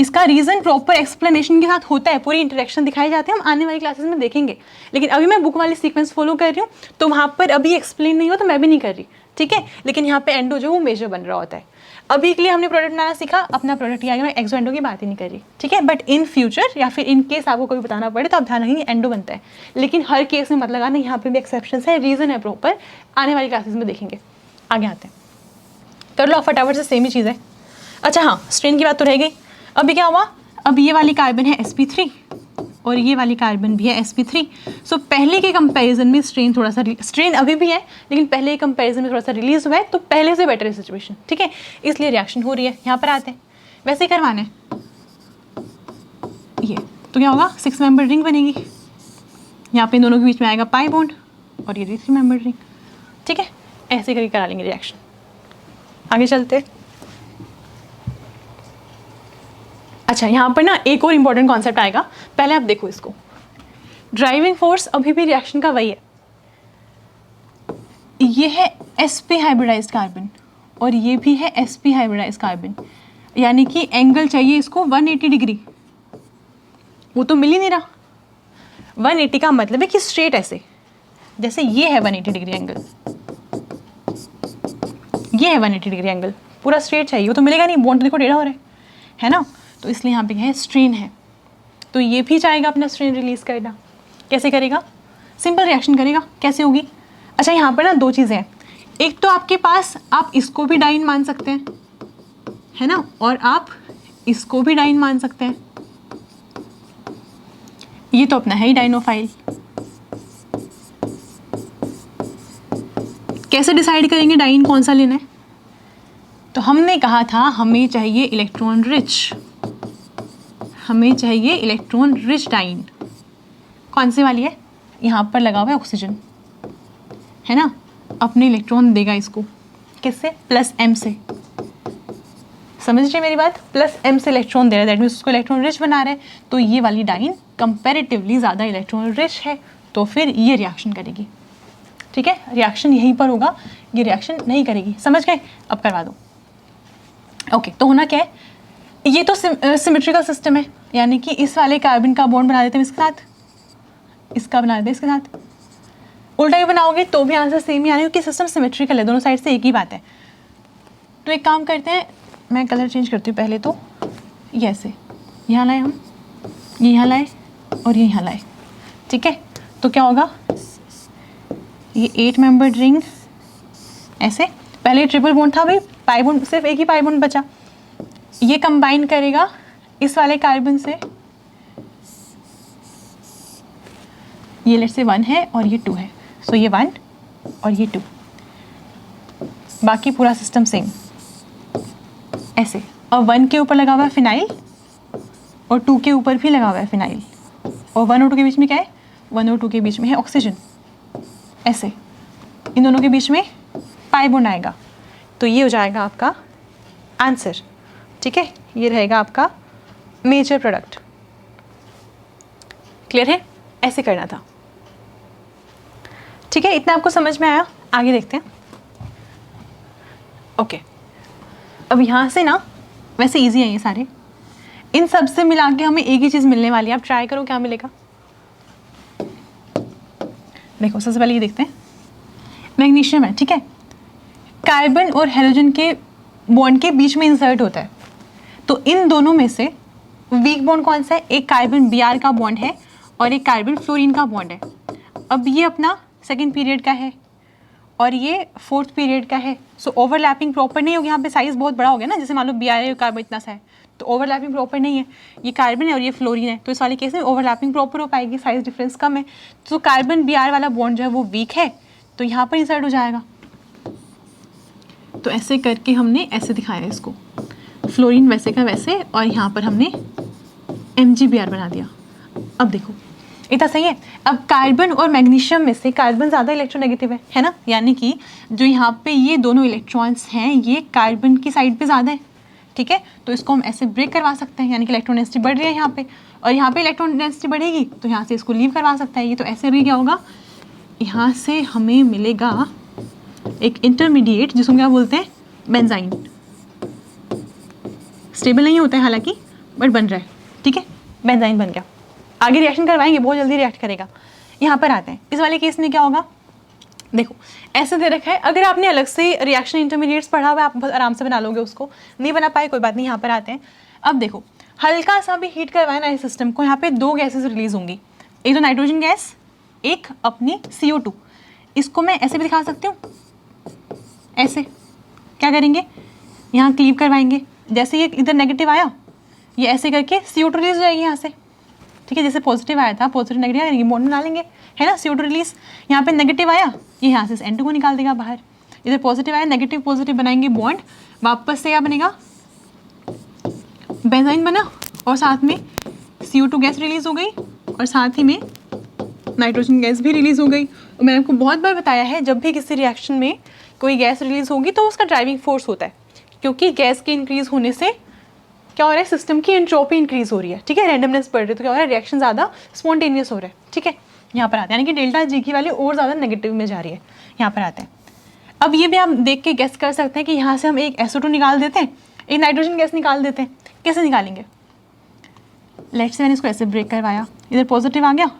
इसका रीज़न प्रॉपर एक्सप्लेनेशन के साथ होता है, पूरी इंटरेक्शन दिखाई जाती है, हम आने वाली क्लासेस में देखेंगे। लेकिन अभी मैं बुक वाली सीक्वेंस फॉलो कर रही हूँ तो वहाँ पर अभी एक्सप्लेन नहीं हो तो मैं भी नहीं कर रही, ठीक है। लेकिन यहाँ पे एंडो जो वो मेजर बन रहा होता है। अभी के लिए हमने प्रोडक्ट बनाना सीखा, अपना प्रोडक्ट ही आएगा, मैं एक्सो एंडो की बात ही नहीं कर रही, ठीक है। बट इन फ्यूचर या फिर इन केस आपको कभी बताना पड़े तो आप ध्यान रखेंगे एंडो बनता है, लेकिन हर केस में मत लगाना, यहाँ पे भी एक्सेप्शन है, रीज़न है प्रॉपर, आने वाली क्लासेस में देखेंगे। आगे आते हैं, कर लो फटाफट से, सेम ही चीज़ है। अच्छा हाँ, स्ट्रेन की बात तो रह गई। अभी क्या हुआ, अब ये वाली कार्बन है sp3 और ये वाली कार्बन भी है sp3। सो पहले के कंपैरिजन में स्ट्रेन थोड़ा सा, स्ट्रेन अभी भी है लेकिन पहले के कंपैरिजन में थोड़ा सा रिलीज हुआ है, तो पहले से बेटर है सिचुएशन, ठीक है, इसलिए रिएक्शन हो रही है। यहाँ पर आते हैं, वैसे ही करवाना है ये, तो क्या होगा 6 मेंबर रिंग बनेगी, यहाँ पे इन दोनों के बीच में आएगा पाई बॉन्ड और ये 3 मेंबर रिंग, ठीक है, ऐसे करके करा लेंगे रिएक्शन। आगे चलते। अच्छा, यहाँ पर ना एक और इम्पॉर्टेंट कॉन्सेप्ट आएगा, पहले आप देखो इसको। ड्राइविंग फोर्स अभी भी रिएक्शन का वही है, ये है sp हाइब्रिडाइज्ड कार्बन और ये भी है sp हाइब्रिडाइज्ड कार्बन, यानी कि एंगल चाहिए इसको 180 डिग्री, वो तो मिल ही नहीं रहा। 180 का मतलब है कि स्ट्रेट ऐसे, जैसे ये है 180 डिग्री एंगल, ये है 180 डिग्री एंगल, पूरा स्ट्रेट चाहिए, वो तो मिलेगा नहीं, बॉन्ड देखो टेढ़ा हो रहा है ना, तो इसलिए यहाँ पे क्या है, स्ट्रेन है, तो ये भी चाहेगा अपना स्ट्रेन रिलीज करना। कैसे करेगा, सिंपल रिएक्शन करेगा, कैसे होगी। अच्छा, यहाँ पर ना दो चीज़ें हैं, एक तो आपके पास आप इसको भी डाइन मान सकते हैं, है ना, और आप इसको भी डाइन मान सकते हैं, ये तो अपना है ही डाइनोफाइल। कैसे डिसाइड करेंगे डाइन कौन सा लेना है, तो हमने कहा था हमें चाहिए इलेक्ट्रॉन रिच, हमें चाहिए इलेक्ट्रॉन रिच डाइन। कौन सी वाली है, यहाँ पर लगा हुआ है ऑक्सीजन, है ना, अपने इलेक्ट्रॉन देगा इसको, किससे, +m से, समझ रहे मेरी बात, +m से इलेक्ट्रॉन दे रहा है, दैट मीन्स उसको इलेक्ट्रॉन रिच बना रहे हैं, तो ये वाली डाइन कंपैरेटिवली ज़्यादा इलेक्ट्रॉन रिच है, तो फिर ये रिएक्शन करेगी, ठीक है, रिएक्शन यहीं पर होगा, ये रिएक्शन नहीं करेगी, समझ गए। अब करवा दो। ओके, तो होना क्या है, ये तो सिमेट्रिकल सिस्टम है, यानी कि इस वाले कार्बन का बॉन्ड बना देते हैं इसके साथ, इसका बना देते हैं इसके साथ, उल्टा ही बनाओगे तो भी आंसर सेम ही आने, क्योंकि सिस्टम सिमेट्रिकल है, दोनों साइड से एक ही बात है। तो एक काम करते हैं, मैं कलर चेंज करती हूँ पहले, तो ये ऐसे यहाँ लाए हम, ये यहाँ लाए और ये यहाँ लाए, ठीक है, तो क्या होगा, ये 8 मेंबर्ड रिंग ऐसे, पहले ट्रिपल बॉन्ड था भाई, पाई बॉन्ड सिर्फ एक ही पाई बॉन्ड बचा, ये कंबाइन करेगा इस वाले कार्बन से, ये लेट से 1 है और ये 2 है, सो ये 1 और ये 2, बाकी पूरा सिस्टम सेम ऐसे, और 1 के ऊपर लगा हुआ है फिनाइल और 2 के ऊपर भी लगा हुआ है फिनाइल, और 1 और 2 के बीच में क्या है, 1 और 2 के बीच में है ऑक्सीजन, ऐसे इन दोनों के बीच में पाई बॉन्ड आएगा, तो ये हो जाएगा आपका आंसर, ठीक है, ये रहेगा आपका मेजर प्रोडक्ट। क्लियर है, ऐसे करना था, ठीक है, इतना आपको समझ में आया। आगे देखते हैं। ओके, अब यहाँ से ना, वैसे इजी है ये सारे, इन सब से मिला के हमें एक ही चीज़ मिलने वाली है, आप ट्राई करो क्या मिलेगा। देखो, सबसे पहले ये देखते हैं, मैग्नीशियम है, ठीक है, कार्बन और हेलोजन के बॉन्ड के बीच में इंसर्ट होता है, तो इन दोनों में से वीक बॉन्ड कौन सा है, एक कार्बन Br का बॉन्ड है और एक कार्बन फ्लोरीन का बॉन्ड है। अब ये अपना सेकेंड पीरियड का है और ये फोर्थ पीरियड का है, सो ओवरलैपिंग प्रॉपर नहीं होगी, यहाँ पे साइज़ बहुत बड़ा हो गया ना, जैसे मान लो Br कार्बन इतना सा है, तो ओवरलैपिंग प्रॉपर नहीं है, ये कार्बन है और ये फ्लोरीन है, तो इस वाले केस में ओवरलैपिंग प्रॉपर हो पाएगी, साइज़ डिफरेंस कम है, तो कार्बन Br वाला बॉन्ड जो है वो वीक है, तो यहाँ पर इंसर्ट हो जाएगा। तो ऐसे करके हमने ऐसे दिखाया इसको, फ्लोरीन वैसे का वैसे, और यहाँ पर हमने MgBr बना दिया। अब देखो, इतना सही है। अब कार्बन और मैग्नीशियम में से कार्बन ज़्यादा इलेक्ट्रोनेगेटिव है ना, यानी कि जो यहाँ पे ये दोनों इलेक्ट्रॉन्स हैं ये कार्बन की साइड पे ज़्यादा है, ठीक है, तो इसको हम ऐसे ब्रेक करवा सकते हैं, यानी कि इलेक्ट्रॉन डेंसिटी बढ़ रही है यहाँ पे, और यहाँ पे इलेक्ट्रॉन डेंसिटी बढ़ेगी तो यहाँ से इसको लीव करवा सकता है ये, तो ऐसे भी क्या होगा, यहाँ से हमें मिलेगा एक इंटरमीडिएट, जिसको क्या बोलते हैं, बेंजाइन। स्टेबल नहीं होता है हालांकि, बट बन रहा है, ठीक है, बेंजाइन बन गया। आगे रिएक्शन करवाएंगे, बहुत जल्दी रिएक्ट करेगा। यहाँ पर आते हैं, इस वाले केस में क्या होगा, देखो ऐसे दे रखा है, अगर आपने अलग से रिएक्शन इंटरमीडिएट्स पढ़ा हुआ है आप बहुत आराम से बना लोगे उसको, नहीं बना पाए कोई बात नहीं। यहाँ पर आते हैं, अब देखो हल्का सा भी हीट करवाए ना इस सिस्टम को, यहाँ पे दो गैसेस रिलीज होंगी, एक तो नाइट्रोजन गैस, एक अपनी CO2। इसको मैं ऐसे भी दिखा सकती हूँ, ऐसे क्या करेंगे, यहाँ क्लीव करवाएंगे, जैसे ये इधर नेगेटिव आया, ये ऐसे करके CO2 रिलीज हो जाएगी यहाँ से, ठीक है, जैसे पॉजिटिव आया था, पॉजिटिव नेगेटिव आया, ये बॉन्ड बना लेंगे, है ना, CO2 रिलीज। यहाँ पे नेगेटिव आया, ये यहाँ से N2 को निकाल देगा बाहर। इधर पॉजिटिव आया, नेगेटिव पॉजिटिव बनाएंगे बॉन्ड, वापस से क्या बनेगा, बेंजाइन बना, और साथ में CO2 गैस रिलीज हो गई, और साथ ही में नाइट्रोजन गैस भी रिलीज हो गई। और मैंने आपको बहुत बार बताया है, जब भी किसी रिएक्शन में कोई गैस रिलीज होगी तो उसका ड्राइविंग फोर्स होता है, क्योंकि गैस के इंक्रीज होने से क्या हो रहा है, सिस्टम की एंट्रोपी इंक्रीज हो रही है, ठीक है, रैंडमनेस बढ़ रही है, तो क्या हो रहा है, रिएक्शन ज़्यादा स्पॉन्टेनियस हो रहा है, ठीक है। यहाँ पर आते हैं, यानी कि डेल्टा जी की वैल्यू और ज़्यादा नेगेटिव में जा रही है। यहाँ पर आते हैं, अब ये भी आप देख के गेस कर सकते हैं कि यहाँ से हम एक SO2 निकाल देते हैं, एक नाइट्रोजन गैस निकाल देते हैं। कैसे निकालेंगे, लेट्स से मैंने इसको ऐसे ब्रेक करवाया, इधर पॉजिटिव आ गया,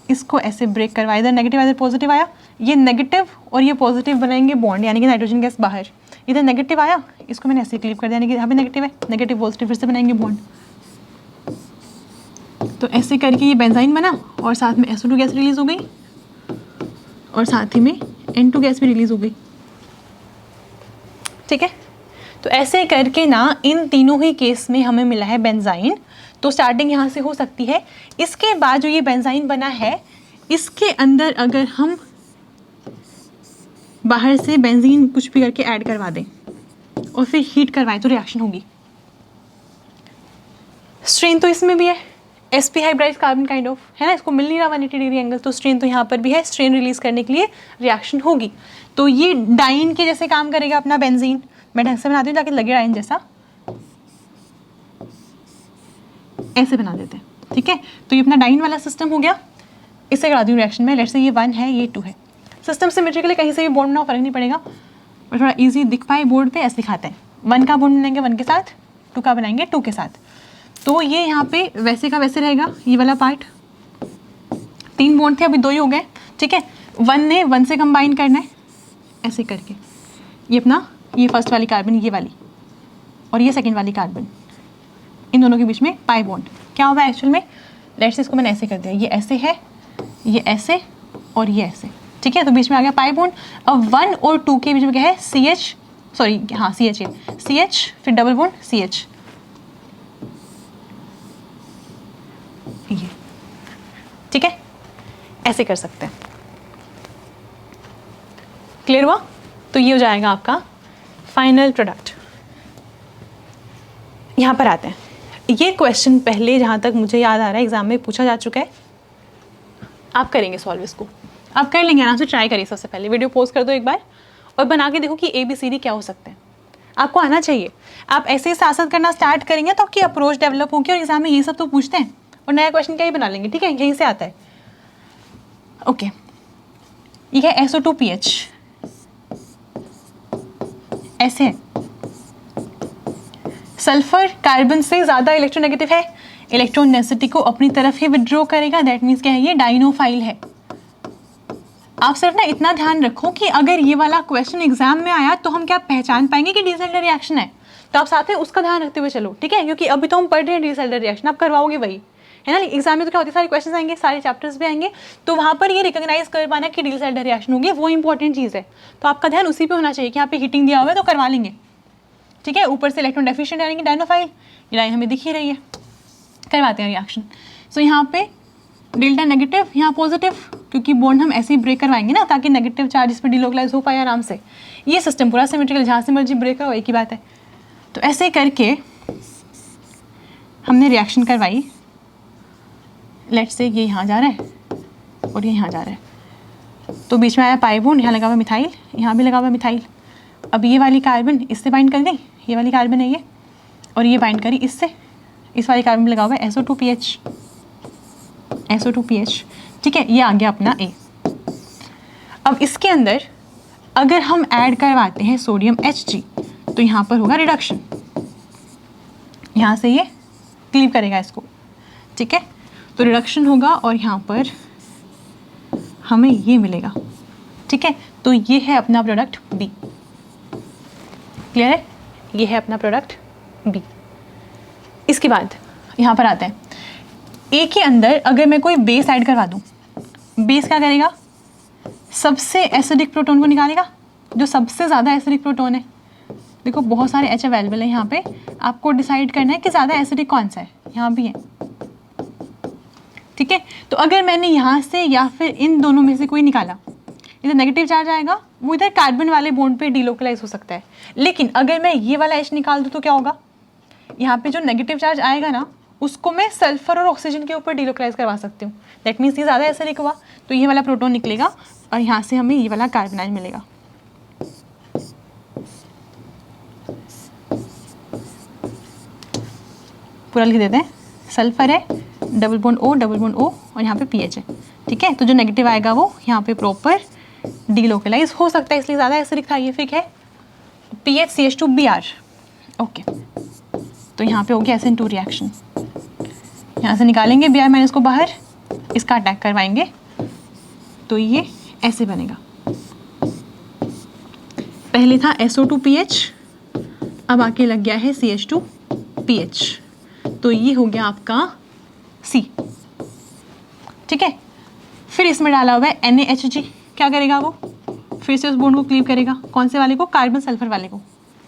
इसको ऐसे ब्रेक करवाया, इधर नेगेटिव इधर पॉजिटिव आया, ये नेगेटिव और ये पॉजिटिव बनाएंगे बॉन्ड, यानी कि नाइट्रोजन गैस बाहर, इधर नेगेटिव आया, इसको मैंने ऐसे क्लिप कर दिया, यानी कि यहाँ पे नेगेटिव है, नेगेटिव पॉजिटिव फिर से बनाएंगे बॉन्ड। तो ऐसे करके ये बेंजाइन बना, और साथ में SO2 गैस रिलीज हो गई, और साथ ही में N2 गैस भी रिलीज हो गई, ठीक है। तो ऐसे करके ना इन तीनों ही केस में हमें मिला है बेंजाइन। तो स्टार्टिंग यहाँ से हो सकती है। इसके बाद जो ये बेंजाइन बना है, इसके अंदर अगर हम बाहर से बेंजीन कुछ भी करके ऐड करवा दें और फिर हीट करवाएं तो रिएक्शन होगी। स्ट्रेन तो इसमें भी है, sp hybrid carbon kind of, है ना, इसको मिल नहीं रहा 180 डिग्री एंगल, तो स्ट्रेन तो यहाँ पर भी है, स्ट्रेन रिलीज करने के लिए रिएक्शन होगी। तो ये डाइन के जैसे काम करेगा अपना बेंजीन। मैं ढंग से बनाती हूँ ताकि लगे डाइन जैसा, ऐसे बना देते हैं, ठीक है। तो ये अपना डाइन वाला सिस्टम हो गया। इससे करा दी हूँ रिएक्शन में, लेट्स से ये 1 है, ये 2 है। सिस्टम सिमेट्रिकली कहीं से भी बॉन्ड बनाओ, फर्क नहीं पड़ेगा, और थोड़ा इजी दिख पाए बोर्ड पे, ऐसे दिखाते हैं। 1 का बॉन्ड बनाएंगे 1 के साथ, 2 का बनाएंगे 2 के साथ। तो ये यहाँ पे वैसे का वैसे रहेगा, ये वाला पार्ट। 3 बॉन्ड थे, अभी 2 ही हो गए, ठीक है। 1 ने 1 से कंबाइन करना है, ऐसे करके ये अपना, ये फर्स्ट वाली कार्बन, ये वाली, और ये सेकेंड वाली कार्बन, इन दोनों के बीच में पाई बॉन्ड। क्या होगा एक्चुअल में, लेट्स इसको मैंने ऐसे कर दिया, ये ऐसे है, ये ऐसे और ये ऐसे, ठीक है। तो बीच में आ गया पाई बॉन्ड। अब 1 और 2 के बीच में क्या है, CH, सॉरी हाँ CH है, CH फिर डबल बॉन्ड CH, ये, ठीक है। ऐसे कर सकते हैं, क्लियर हुआ। तो ये हो जाएगा आपका फाइनल प्रोडक्ट। यहाँ पर आते हैं, ये क्वेश्चन पहले जहाँ तक मुझे याद आ रहा है एग्जाम में पूछा जा चुका है। आप करेंगे सॉल्व इसको, आप कर लेंगे आराम से। ट्राई करिए, सबसे पहले वीडियो पॉज कर दो एक बार और बना के देखो कि ABCD क्या हो सकते हैं। आपको आना चाहिए। आप ऐसे ही साथ करना स्टार्ट करेंगे तो आपकी अप्रोच डेवलप होगी, और एग्जाम में ये सब तो पूछते हैं, और नया क्वेश्चन क्या ही बना लेंगे, ठीक है, यहीं से आता है। ओके, ये है SO2PH, ऐसे है। सल्फर कार्बन से ज़्यादा इलेक्ट्रोनेगेटिव है, इलेक्ट्रॉन डेंसिटी को अपनी तरफ ही विड्रॉ करेगा, दैट मीन्स क्या है, ये डाइनोफाइल है। आप सिर्फ ना इतना ध्यान रखो कि अगर ये वाला क्वेश्चन एग्जाम में आया तो हम क्या पहचान पाएंगे कि डी-सेल्डर रिएक्शन है, तो आप साथ में उसका ध्यान रखते हुए चलो, ठीक है, क्योंकि अभी तो हम पढ़ रहे हैं डी-सेल्डर रिएक्शन, आप करवाओगे वही, है ना। एग्जाम में तो क्या होती है, सारे क्वेश्चन आएंगे, सारे चैप्टर्स भी आएंगे, तो वहाँ पर ये रिकॉग्नाइज कर पाना कि डी-सेल्डर रिएक्शन होगी, वो इंपॉर्टेंट चीज़ है। तो आपका ध्यान उसी पे होना चाहिए कि यहाँ पे हीटिंग दिया हुआ है तो करवा लेंगे, ठीक है। ऊपर से इलेक्ट्रॉन डेफिशिएंट यानी कि डाइनोफाइल, ये लाइन हमें दिख ही रही है, करवाते हैं रिएक्शन। सो यहाँ पे डेल्टा नेगेटिव, यहाँ पॉजिटिव, क्योंकि बॉन्ड हम ऐसे ही ब्रेक करवाएंगे ना ताकि नेगेटिव चार्ज इस पर डिलोकलाइज हो पाए आराम से। ये सिस्टम पूरा सिमेट्रिकल, जहाँ से मर्जी ब्रेक करो एक ही बात है। तो ऐसे करके हमने रिएक्शन करवाई। लेट्स से ये यहाँ जा रहा है और ये यहाँ जा रहा है, तो बीच में आया पाई बॉन्ड, यहाँ लगा हुआ मिथाइल, यहाँ भी लगा हुआ मिथाइल। अब ये वाली कार्बन इससे बाइंड कर गई, ये वाली कार्बन है ये, और ये बाइंड करी इससे, इस वाली कार्बन में लगा हुआ है SO2PH, SO2PH, ठीक है। ये आ गया अपना A। अब इसके अंदर अगर हम ऐड करवाते हैं सोडियम Hg तो यहाँ पर होगा रिडक्शन, यहाँ से ये क्लीव करेगा इसको, ठीक है। तो रिडक्शन होगा और यहाँ पर हमें ये मिलेगा, ठीक है। तो ये है अपना प्रोडक्ट B, क्लियर है, ये है अपना प्रोडक्ट B। इसके बाद यहाँ पर आते हैं, A के अंदर अगर मैं कोई बेस ऐड करवा दूँ, बेस क्या करेगा, सबसे एसिडिक प्रोटोन को निकालेगा, जो सबसे ज़्यादा एसिडिक प्रोटोन है। देखो बहुत सारे H अवेलेबल है यहाँ पे, आपको डिसाइड करना है कि ज़्यादा एसिडिक कौन सा है, यहाँ भी है, ठीक है। तो अगर मैंने यहाँ से या फिर इन दोनों में से कोई निकाला, इधर नेगेटिव चार्ज आएगा, वो इधर कार्बन वाले बॉन्ड पे डिलोकलाइज हो सकता है। लेकिन अगर मैं ये वाला H निकाल दूँ तो क्या होगा, यहाँ पे जो नेगेटिव चार्ज आएगा ना, उसको मैं सल्फर और ऑक्सीजन के ऊपर डिलोकलाइज करवा सकती हूँ। दैट मीन्स ये ज़्यादा एसिडिक हुआ, तो ये वाला प्रोटॉन निकलेगा और यहाँ से हमें ये वाला कार्बन आयन मिलेगा। पूरा लिख देते हैं, सल्फर है, डबल बॉन्ड O और यहाँ पे PH है, ठीक है। तो जो नेगेटिव आएगा वो यहाँ पे प्रॉपर डिलोकलाइज हो सकता है, इसलिए ज़्यादा एसिडिक था ये, फिक है। PHCH2Br, okay. तो यहाँ पे हो गया SN2 रिएक्शन। यहाँ से निकालेंगे Br माइनस को बाहर, इसका अटैक करवाएंगे तो ये ऐसे बनेगा। पहले था SO2PH, अब आके लग गया है CH2PH, तो ये हो गया आपका C, ठीक है। फिर इसमें डाला हुआ है NaHG, क्या करेगा वो, फिर से उस बॉन्ड को क्लीव करेगा। कौन से वाले को, कार्बन सल्फर वाले को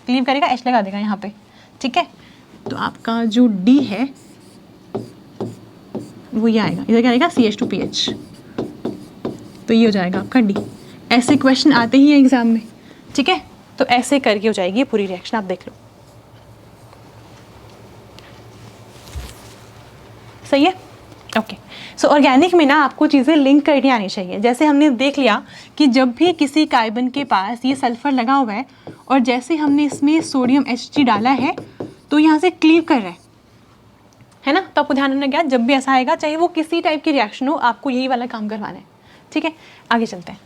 क्लीव करेगा, H लगा देगा यहाँ पे, ठीक है। तो आपका जो D है वो ये आएगा, इधर क्या आएगा CH2PH, तो ये हो जाएगा आपका D। ऐसे क्वेश्चन आते ही हैं एग्जाम में, ठीक है। तो ऐसे करके हो जाएगी पूरी रिएक्शन, आप देख लो, सही है, ओके। सो ऑर्गेनिक में ना आपको चीज़ें लिंक करनी आनी चाहिए। जैसे हमने देख लिया कि जब भी किसी कार्बन के पास ये सल्फर लगा हुआ है और जैसे हमने इसमें सोडियम Hg डाला है तो यहाँ से क्लीव कर रहा है ना, तो आपको ध्यान रखना क्या, जब भी ऐसा आएगा, चाहे वो किसी टाइप की रिएक्शन हो, आपको यही वाला काम करवाना है, ठीक है। आगे चलते हैं,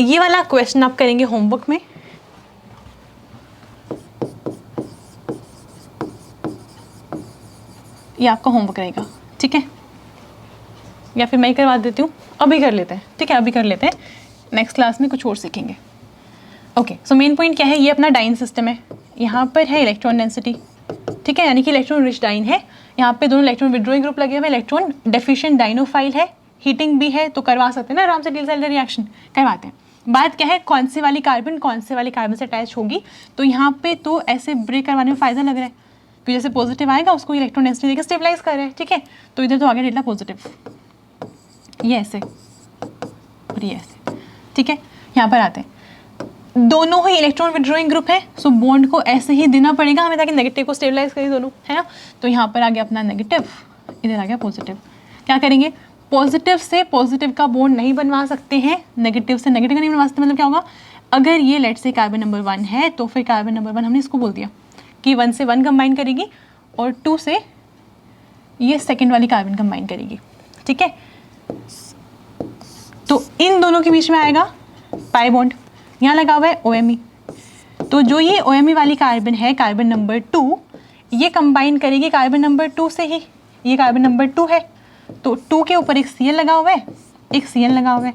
ये वाला क्वेश्चन आप करेंगे होमवर्क में। ये आपका होमवर्क रहेगा, ठीक है, या फिर मैं ही करवा देती हूँ, अभी कर लेते हैं, ठीक है, अभी कर लेते हैं, नेक्स्ट क्लास में कुछ और सीखेंगे। ओके, सो मेन पॉइंट क्या है, ये अपना डाइन सिस्टम है, यहाँ पर है इलेक्ट्रॉन डेंसिटी, ठीक है, यानी कि इलेक्ट्रॉन रिच डाइन है। यहाँ पे दोनों इलेक्ट्रॉन विड्रॉइंग ग्रुप लगे हुए, इलेक्ट्रॉन डेफिशिएंट डाइनोफाइल है, हीटिंग भी है, तो करवा सकते हैं ना आराम से, डी सेल रिएक्शन करवाते हैं। बात क्या है, कौन से वाली कार्बन से अटैच होगी, तो यहाँ पे तो ऐसे ब्रेक करवाने में फ़ायदा लग रहा है, तो जैसे पॉजिटिव आएगा उसको इलेक्ट्रॉन डेंसिटी देकर स्टेबलाइज कर रहे हैं, ठीक है। तो इधर तो आगे डेल्टा पॉजिटिव, ये ऐसे और ये ऐसे, ठीक है। यहाँ पर आते हैं, दोनों ही इलेक्ट्रॉन विड्रॉइंग ग्रुप है, सो बॉन्ड को ऐसे ही देना पड़ेगा हमें ताकि नेगेटिव को स्टेबलाइज करें दोनों, है ना। तो यहाँ पर आ गया अपना नेगेटिव, इधर आ गया पॉजिटिव। क्या करेंगे, पॉजिटिव से पॉजिटिव का बॉन्ड नहीं बनवा सकते हैं, नेगेटिव से नेगेटिव का नहीं बनवा सकते। मतलब क्या होगा, अगर ये लेट से कार्बन नंबर 1 है तो फिर कार्बन नंबर 1 हमने इसको बोल दिया कि 1 से 1 कंबाइन करेगी और 2 से ये सेकेंड वाली कार्बन कंबाइन करेगी, ठीक है। तो इन दोनों के बीच में आएगा पाई बॉन्ड, यहाँ लगा हुआ है OMe, तो जो ये OMe वाली कार्बन है, कार्बन नंबर 2, ये कंबाइन करेगी कार्बन नंबर 2 से ही, ये कार्बन नंबर 2 है, तो 2 के ऊपर एक Cl लगा हुआ है, एक Cn लगा हुआ है,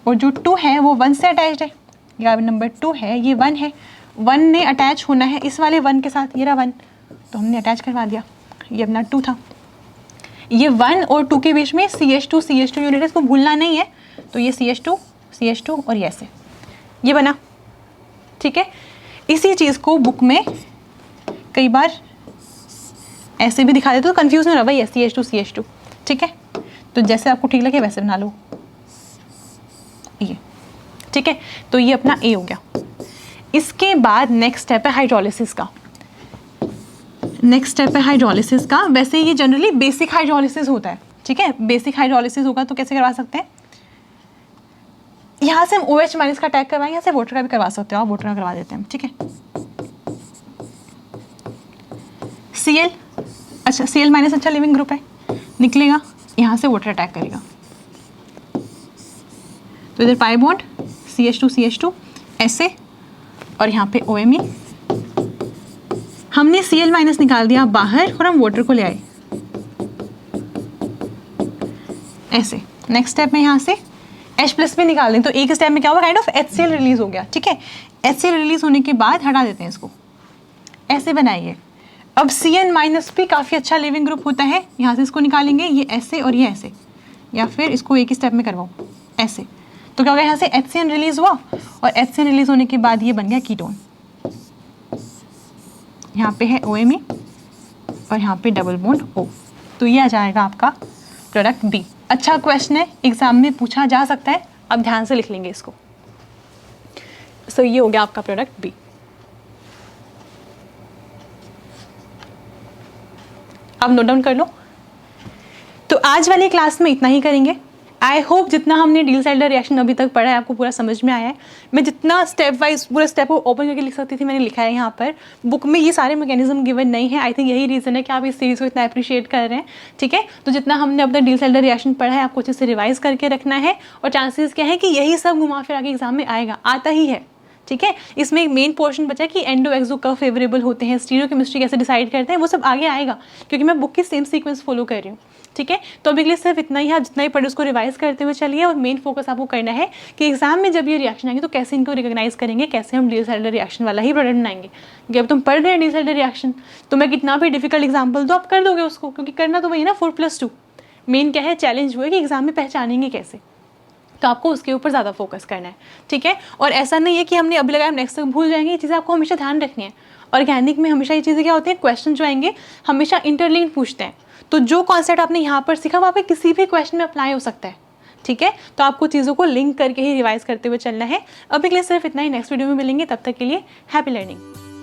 और जो 2 है वो 1 से अटैच्ड है, कार्बन नंबर 2 है, ये 1 है, 1 ने अटैच होना है इस वाले 1 के साथ, ये रहा 1, तो हमने अटैच करवा दिया, ये अपना 2 था। ये 1 और 2 के बीच में CH2 यूनिट है, इसको भूलना नहीं है, तो ये CH2 और ये ऐसे, ये बना, ठीक है। इसी चीज़ को बुक में कई बार ऐसे भी दिखा देते तो कंफ्यूज नहीं हो रहा भाई, CH2, ठीक है। तो जैसे आपको ठीक लगे वैसे बना लो, ये, ठीक है। तो ये अपना A हो गया। इसके बाद नेक्स्ट स्टेप है हाइड्रोलिसिस का, वैसे ये जनरली बेसिक हाइड्रोलिसिस होता है, ठीक है। बेसिक हाइड्रोलिसिस होगा तो कैसे करवा सकते हैं, यहाँ से हम OH माइनस का अटैक करवाएंगे, यहाँ से वाटर का भी करवा सकते हो आप, वाटर का करवा देते हैं, ठीक है। Cl, अच्छा Cl माइनस अच्छा लिविंग ग्रुप है, निकलेगा, यहाँ से वाटर अटैक करेगा, तो इधर पाई बॉन्ड CH2 ऐसे, और यहाँ पे OMe, हमने Cl माइनस निकाल दिया बाहर और हम वाटर को ले आए ऐसे। नेक्स्ट स्टेप में यहाँ से H प्लस भी निकाल दें, तो एक स्टेप में क्या हुआ, काइंड ऑफ HCl रिलीज हो गया, ठीक है। HCl रिलीज होने के बाद हटा देते हैं इसको, ऐसे बनाइए। अब Cn माइनस भी काफ़ी अच्छा लिविंग ग्रुप होता है, यहाँ से इसको निकालेंगे, ये ऐसे और ये ऐसे, या फिर इसको एक ही स्टेप में करवाओ ऐसे, तो क्या होगा, यहाँ से HCN रिलीज हुआ, और HCN रिलीज होने के बाद ये बन गया कीटोन। यहाँ पे है OMe और यहाँ पे डबल बॉन्ड O, तो ये आ जाएगा आपका प्रोडक्ट बी। अच्छा क्वेश्चन है, एग्जाम में पूछा जा सकता है, अब ध्यान से लिख लेंगे इसको। सो ये हो गया आपका प्रोडक्ट बी। अब नोट डाउन कर लो। तो आज वाली क्लास में इतना ही करेंगे। आई होप जितना हमने डील साइडर रिएक्शन अभी तक पढ़ा है आपको पूरा समझ में आया है। मैं जितना स्टेप वाइज पूरा स्टेप को ओपन करके लिख सकती थी मैंने लिखा है यहाँ पर। बुक में ये सारे मैकेनिज्म गिवन नहीं है। आई थिंक यही रीज़न है कि आप इस सीरीज़ को इतना अप्रिशिएट कर रहे हैं। ठीक है, तो जितना हमने अपना डील साइडर रिएक्शन पढ़ा है आपको अच्छे से रिवाइज करके रखना है, और चांसेस क्या है कि यही सब घुमा फिरा के एग्जाम में आएगा, आता ही है। ठीक है, इसमें एक मेन पोर्शन बचा कि एंडो एक्सो कब फेवरेबल होते हैं, स्टीरियोकेमिस्ट्री कैसे डिसाइड करते हैं, वो सब आगे आएगा क्योंकि मैं बुक की सेम सीक्वेंस फॉलो कर रही हूँ। ठीक है, तो अभी के लिए सिर्फ इतना ही, आप जितना ही पढ़े उसको रिवाइज करते हुए चलिए, और मेन फोकस आपको करना है कि एग्जाम में जब ये रिएक्शन आएंगे तो कैसे इनको रिकॉग्नाइज करेंगे, कैसे हम डी साइडर रिएक्शन वाला ही प्रोडक्ट बनाएंगे। क्योंकि अब तुम पढ़ रहे हैं डी साइडर रिएक्शन, तो मैं कितना भी डिफिकल्ट एग्जाम्पल दो आप कर दोगे उसको, क्योंकि करना तो वही ना 4+2। मेन क्या है, चैलेंज हुआ है कि एग्जाम में पहचानेंगे कैसे, तो आपको उसके ऊपर ज़्यादा फोकस करना है। ठीक है, और ऐसा नहीं है कि हमने अभी लगाया नेक्स्ट तक भूल जाएंगे, ये चीज़ें आपको हमेशा ध्यान रखनी है। ऑर्गेनिक में हमेशा ये चीज़ें क्या होती है, क्वेश्चन जो आएंगे हमेशा इंटरलिंक पूछते हैं, तो जो कॉन्सेप्ट आपने यहाँ पर सीखा वो आपके किसी भी क्वेश्चन में अप्लाई हो सकता है। ठीक है, तो आपको चीज़ों को लिंक करके ही रिवाइज करते हुए चलना है। अभी के लिए सिर्फ इतना ही, नेक्स्ट वीडियो में मिलेंगे, तब तक के लिए हैप्पी लर्निंग।